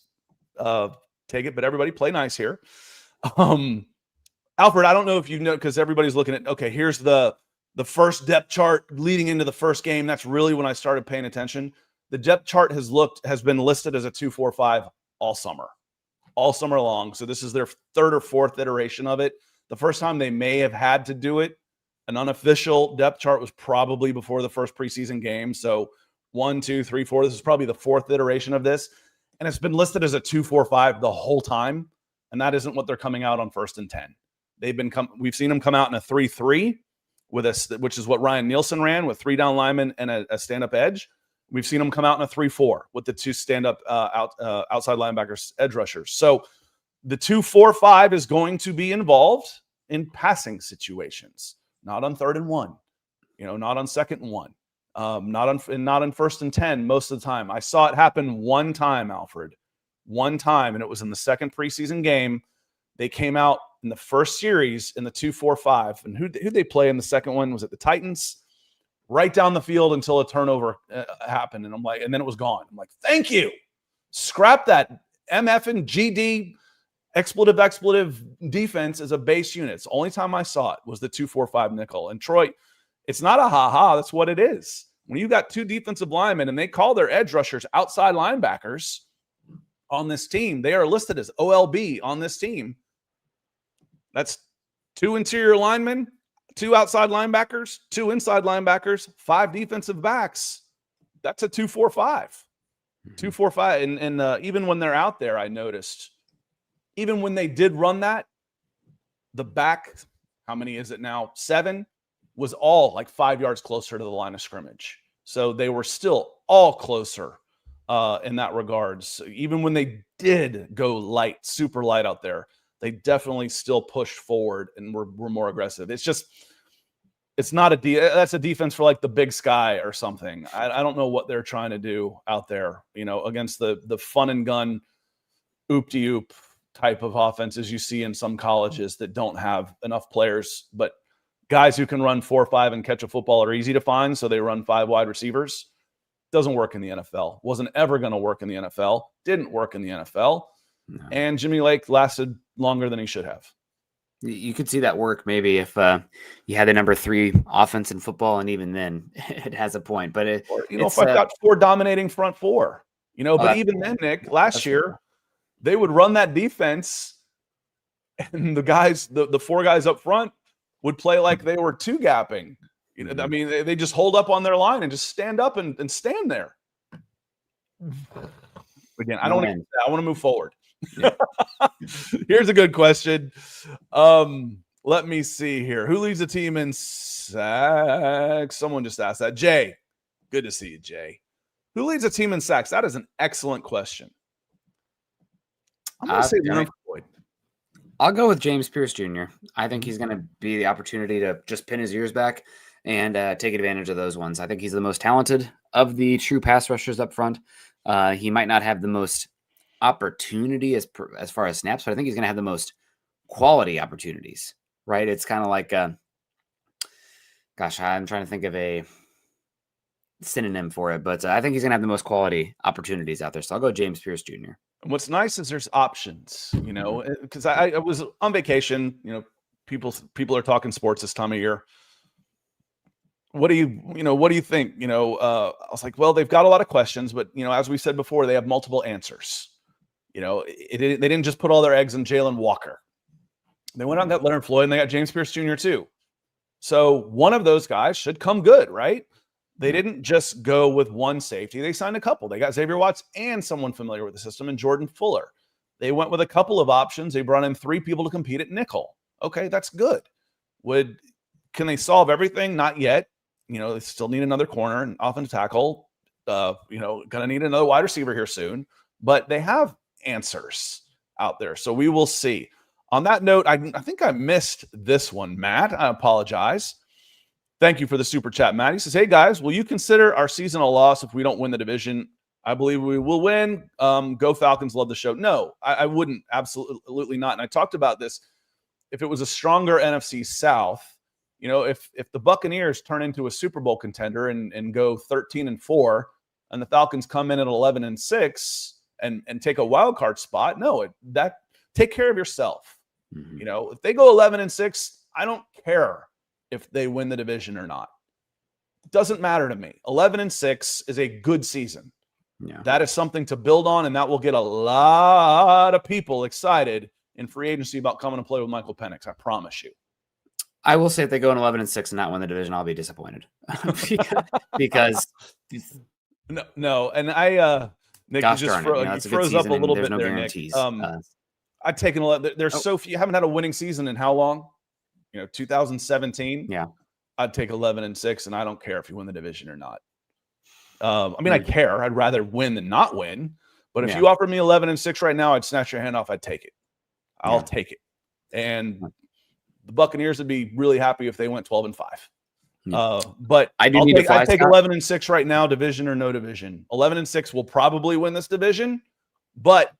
Take it, but everybody play nice here. Alfred, I don't know if you know, because everybody's looking at, okay, here's the first depth chart leading into the first game. That's really when I started paying attention. The depth chart has been listed as a 2-4-5 all summer long. So this is their 3rd or 4th iteration of it. The first time they may have had to do it, an unofficial depth chart, was probably before the first preseason game. So 1, 2, 3, 4. This is probably the 4th iteration of this. And it's been listed as a 2-4-5 the whole time. And that isn't what they're coming out on 1st and 10. We've seen them come out in a 3-3 which is what Ryan Nielsen ran, with 3 down linemen and a stand-up edge. We've seen them come out in a 3-4 with the 2 stand-up outside linebackers, edge rushers. So the 2-4-5 is going to be involved in passing situations, not on 3rd and 1, not on 2nd and 1, not on 1st and 10 most of the time. I saw it happen one time, Alfred, and it was in the 2nd preseason game. They came out in the first series in the 2-4-5, and who they play in the second one? Was it the Titans? Right down the field until a turnover happened, and and then it was gone. I'm like, thank you. Scrap that MF and GD expletive defense as a base unit. It's the only time I saw it was the 2-4-5 nickel. And Troy, it's not a ha-ha. That's what it is. When you got 2 defensive linemen and they call their edge rushers outside linebackers on this team, they are listed as OLB on this team. That's 2 interior linemen, 2 outside linebackers, 2 inside linebackers, 5 defensive backs. That's a 2-4-5. 2-4-5. And even when they're out there, I noticed, even when they did run that, the back, how many is it now? 7, was all like 5 yards closer to the line of scrimmage. So they were still all closer in that regards. So even when they did go light, super light out there, they definitely still pushed forward and were more aggressive. It's not that's a defense for like the Big Sky or something. I don't know what they're trying to do out there, against the fun and gun oop-de-oop type of offenses you see in some colleges that don't have enough players, but guys who can run 4-5 and catch a football are easy to find, so they run 5 wide receivers. Doesn't work in the NFL. Wasn't ever going to work in the NFL. Didn't work in the NFL. No. And Jimmy Lake lasted longer than he should have. You could see that work maybe if you had the number 3 offense in football, and even then it has a point. But if I've got 4 dominating front 4, but even then, Nick, last year they would run that defense, and the guys, the 4 guys up front, would play like they were 2-gapping. I mean, they just hold up on their line and just stand up and stand there. Again, I want to move forward. Yeah. Here's a good question. Let me see here. Who leads the team in sacks? Someone just asked that. Jay. Good to see you, Jay. Who leads the team in sacks? That is an excellent question. I'm going to say Leonard Floyd. I'll go with James Pierce Jr. I think he's going to be the opportunity to just pin his ears back and take advantage of those ones. I think he's the most talented of the true pass rushers up front. He might not have the most opportunity as far as snaps, but I think he's going to have the most quality opportunities, right? It's kind of like, I'm trying to think of a synonym for it, but I think he's going to have the most quality opportunities out there. So I'll go James Pierce Jr. And what's nice is there's options, because I was on vacation, people are talking sports this time of year. What do you think? I was like, well, they've got a lot of questions, but as we said before, they have multiple answers. They didn't just put all their eggs in Jalen Walker. They went out and got Leonard Floyd, and they got James Pierce Jr. too. So one of those guys should come good, right? They didn't just go with one safety. They signed a couple. They got Xavier Watts and someone familiar with the system, and Jordan Fuller. They went with a couple of options. They brought in 3 people to compete at nickel. Okay, that's good. Can they solve everything? Not yet. They still need another corner and offensive tackle. Going to need another wide receiver here soon. But they have answers out there, so we will see. On that note, I think I missed this one, Matt. I apologize. Thank you for the super chat, Matt. He says, hey, guys, will you consider our season a loss if we don't win the division? I believe we will win. Go Falcons. Love the show. No, I wouldn't. Absolutely not. And I talked about this. If it was a stronger NFC South, if the Buccaneers turn into a Super Bowl contender and go 13-4, and the Falcons come in at 11-6 and take a wild card spot, take care of yourself. Mm-hmm. If they go 11-6, I don't care if they win the division or not. It doesn't matter to me. 11-6 is a good season. Yeah. That is something to build on, and that will get a lot of people excited in free agency about coming to play with Michael Penix. I promise you. I will say if they go in 11-6 and not win the division, I'll be disappointed because no. And Nick, you just froze up a little bit there, Nick. I'd taken 11. There's so few. You haven't had a winning season in how long? 2017. Yeah. I'd take 11-6, and I don't care if you win the division or not. I care. I'd rather win than not win. But if you offered me 11-6 right now, I'd snatch your hand off. I'd take it. I'll take it. And the Buccaneers would be really happy if they went 12-5. But I'd take 11-6 right now, division or no division. 11-6 will probably win this division, but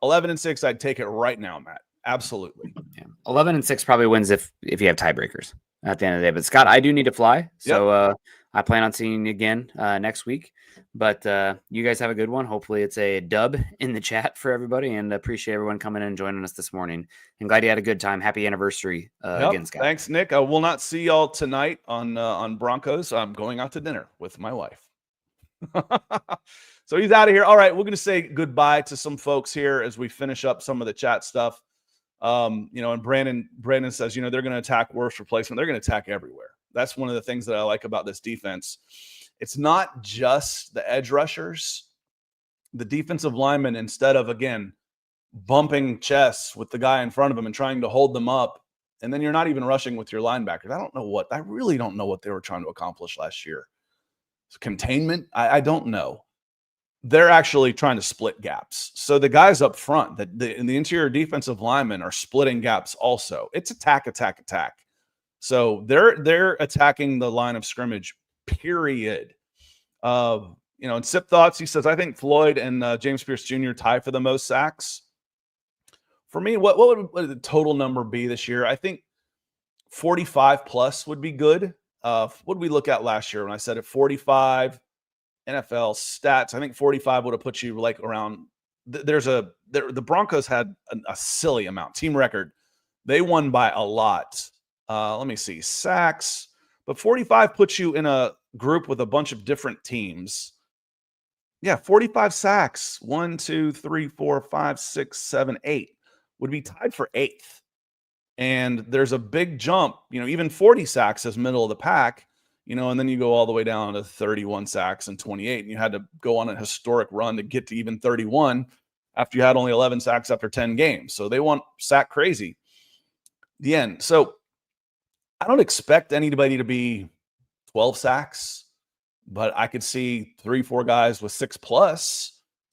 11-6, I'd take it right now, Matt. Absolutely. Yeah. 11-6 probably wins if you have tiebreakers at the end of the day. But Scott, I do need to fly, so I plan on seeing you again next week. But you guys have a good one. Hopefully it's a dub in the chat for everybody, and appreciate everyone coming in and joining us this morning. And glad you had a good time. Happy anniversary again, Scott. Thanks, Nick. I will not see y'all tonight on Broncos. I'm going out to dinner with my wife. So he's out of here. All right, we're going to say goodbye to some folks here as we finish up some of the chat stuff. And Brandon says, they're going to attack worst replacement. They're going to attack everywhere. That's one of the things that I like about this defense. It's not just the edge rushers. The defensive linemen, instead of, again, bumping chests with the guy in front of them and trying to hold them up, and then you're not even rushing with your linebackers. I really don't know what they were trying to accomplish last year. Containment? I don't know. they're actually trying to split gaps. So the guys up front, the interior defensive linemen are splitting gaps also. It's attack, attack, attack. So they're attacking the line of scrimmage, period. In Sip Thoughts, he says, I think Floyd and James Pierce Jr. tie for the most sacks. For me, what would the total number be this year? I think 45 plus would be good. What did we look at last year when I said at 45 NFL stats? I think 45 would have put you like around. The Broncos had a silly amount, team record. They won by a lot. Let me see, sacks. But 45 puts you in a group with a bunch of different teams. Yeah, 45 sacks. 1, 2, 3, 4, 5, 6, 7, 8 would be tied for 8th. And there's a big jump, even 40 sacks is middle of the pack, and then you go all the way down to 31 sacks and 28. And you had to go on a historic run to get to even 31 after you had only 11 sacks after 10 games. So they want sack crazy. The end. So I don't expect anybody to be 12 sacks, but I could see 3-4 guys with 6+.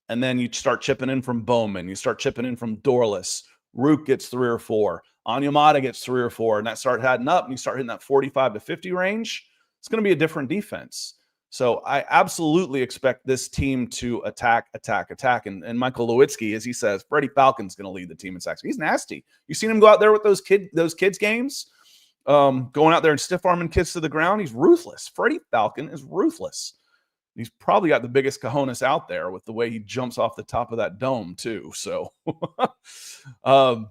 And then you start chipping in from Bowman. You start chipping in from Dorless. Rook gets 3 or 4. Onyemata gets 3 or 4. And that starts adding up. And you start hitting that 45 to 50 range. It's going to be a different defense. So I absolutely expect this team to attack. And Michael Lewitzki, as he says, Freddie Falcon's going to lead the team in sacks. He's nasty. You seen him go out there with those kids games, going out there and stiff arming kids to the ground. He's ruthless. Freddie Falcon is ruthless. He's probably got the biggest cojones out there with the way he jumps off the top of that dome too. So, and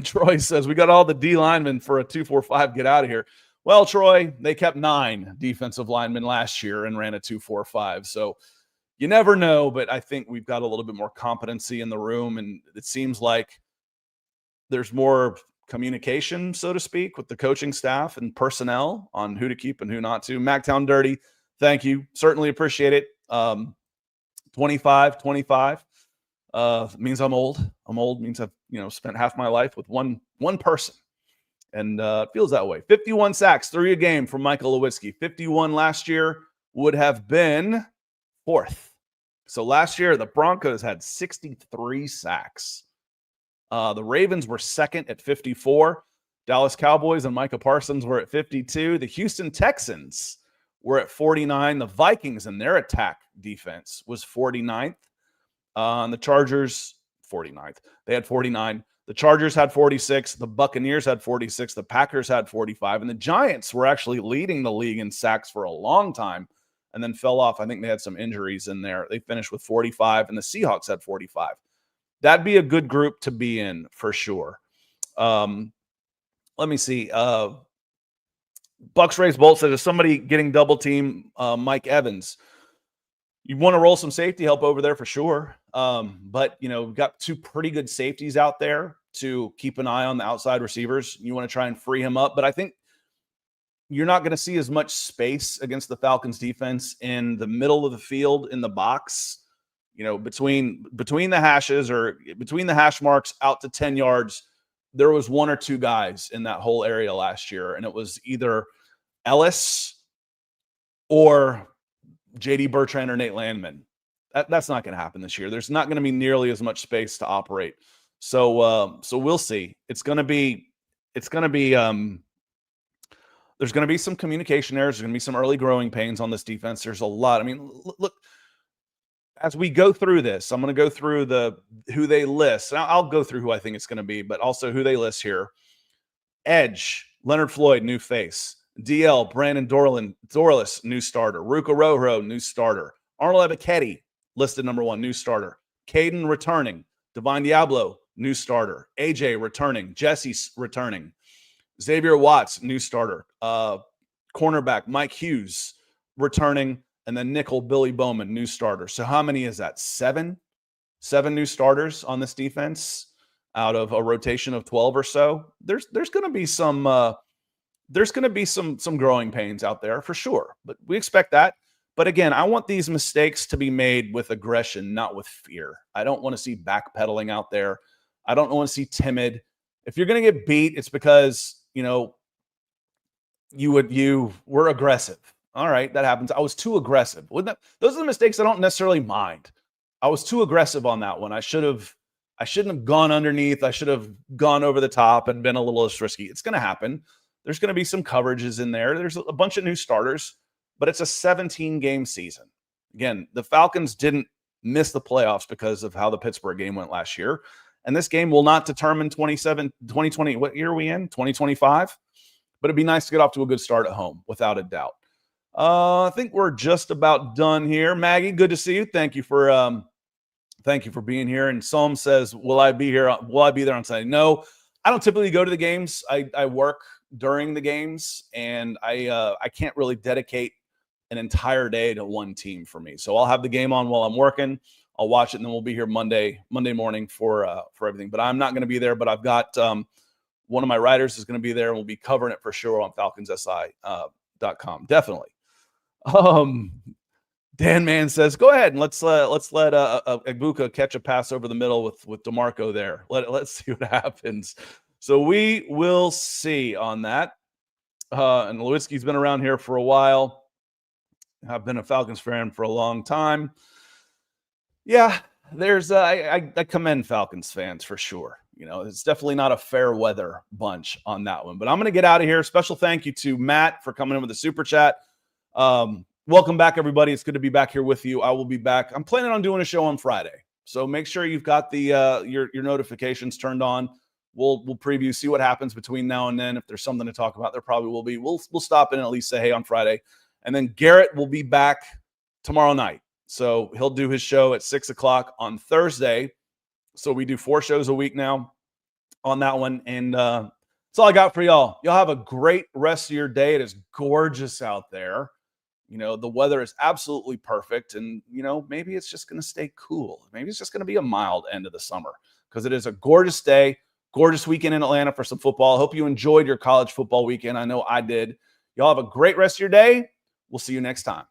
Troy says, we got all the D linemen for a 2.45. Get out of here. Well, Troy, they kept 9 defensive linemen last year and ran a 2.45. So you never know, but I think we've got a little bit more competency in the room. And it seems like there's more communication, so to speak, with the coaching staff and personnel on who to keep and who not to. Mactown Dirty, thank you. Certainly appreciate it. 25 means I'm old. I'm old means I've spent half my life with one person. And it feels that way. 51 sacks, 3 a game from Michael Lewitzki. 51 last year would have been 4th. So last year, the Broncos had 63 sacks. The Ravens were 2nd at 54. Dallas Cowboys and Micah Parsons were at 52. The Houston Texans were at 49. The Vikings and their attack defense was 49th. And the Chargers, 49th. They had 49. The Chargers had 46. The Buccaneers had 46. The Packers had 45. And the Giants were actually leading the league in sacks for a long time and then fell off. I think they had some injuries in there. They finished with 45, and the Seahawks had 45. That'd be a good group to be in for sure. Let me see. Bucks Race Bolt says, is somebody getting double team Mike Evans? You want to roll some safety help over there for sure. But, we've got 2 pretty good safeties out there to keep an eye on the outside receivers. You want to try and free him up. But I think you're not going to see as much space against the Falcons defense in the middle of the field in the box, between the hashes or between the hash marks out to 10 yards. There was 1 or 2 guys in that whole area last year, and it was either Ellis or JD Bertrand or Nate Landman. That's not going to happen this year. There's not going to be nearly as much space to operate. So we'll see. There's going to be some communication errors. There's going to be some early growing pains on this defense. There's a lot. I mean, look, as we go through this, I'm going to go through who they list. I'll go through who I think it's going to be, but also who they list here. Edge, Leonard Floyd, new face. DL, Brandon Dorless, new starter. Ruka Rojo, new starter. Arnold Ebiketie, listed number 1, new starter. Caden returning. Divine Diablo, new starter. AJ returning. Jesse's returning. Xavier Watts, new starter. Cornerback Mike Hughes returning. And then nickel Billy Bowman, new starter. So how many is that? 7? 7 new starters on this defense out of a rotation of 12 or so. There's going to be some growing pains out there for sure. But we expect that. But again, I want these mistakes to be made with aggression, not with fear. I don't want to see backpedaling out there. I don't want to see timid. If you're going to get beat, it's because, you were aggressive. All right, that happens. I was too aggressive. Those are the mistakes I don't necessarily mind. I was too aggressive on that one. I shouldn't have gone underneath. I should have gone over the top and been a little less risky. It's going to happen. There's going to be some coverages in there. There's a bunch of new starters, but it's a 17-game season. Again, the Falcons didn't miss the playoffs because of how the Pittsburgh game went last year. And this game will not determine 2020. What year are we in? 2025? But it'd be nice to get off to a good start at home, without a doubt. I think we're just about done here. Maggie, good to see you. Thank you for being here. And Psalm says, will I be here? Will I be there on Sunday? No, I don't typically go to the games. I work during the games, and I can't really dedicate an entire day to one team for me. So I'll have the game on while I'm working. I'll watch it, and then we'll be here Monday morning for everything. But I'm not going to be there. But I've got one of my writers is going to be there, and we'll be covering it for sure on FalconsSI.com. Definitely. Dan Man says, go ahead and let's let Egbuka catch a pass over the middle with DeMarco there. Let's see what happens. So we will see on that. And Lewitzki's been around here for a while. I've been a Falcons fan for a long time. Yeah, there's I commend Falcons fans for sure. You know, it's definitely not a fair weather bunch on that one. But I'm going to get out of here. Special thank you to Matt for coming in with a super chat. Welcome back, everybody. It's good to be back here with you. I will be back. I'm planning on doing a show on Friday, so make sure you've got the your notifications turned on. We'll preview, see what happens between now and then. If there's something to talk about, there probably will be. We'll stop in and at least say hey on Friday, and then Garrett will be back tomorrow night. So he'll do his show at 6:00 on Thursday. So we do 4 shows a week now on that one, and that's all I got for y'all. Y'all have a great rest of your day. It is gorgeous out there. You know, the weather is absolutely perfect, and, you know, maybe it's just going to stay cool. Maybe it's just going to be a mild end of the summer because it is a gorgeous day, gorgeous weekend in Atlanta for some football. I hope you enjoyed your college football weekend. I know I did. Y'all have a great rest of your day. We'll see you next time.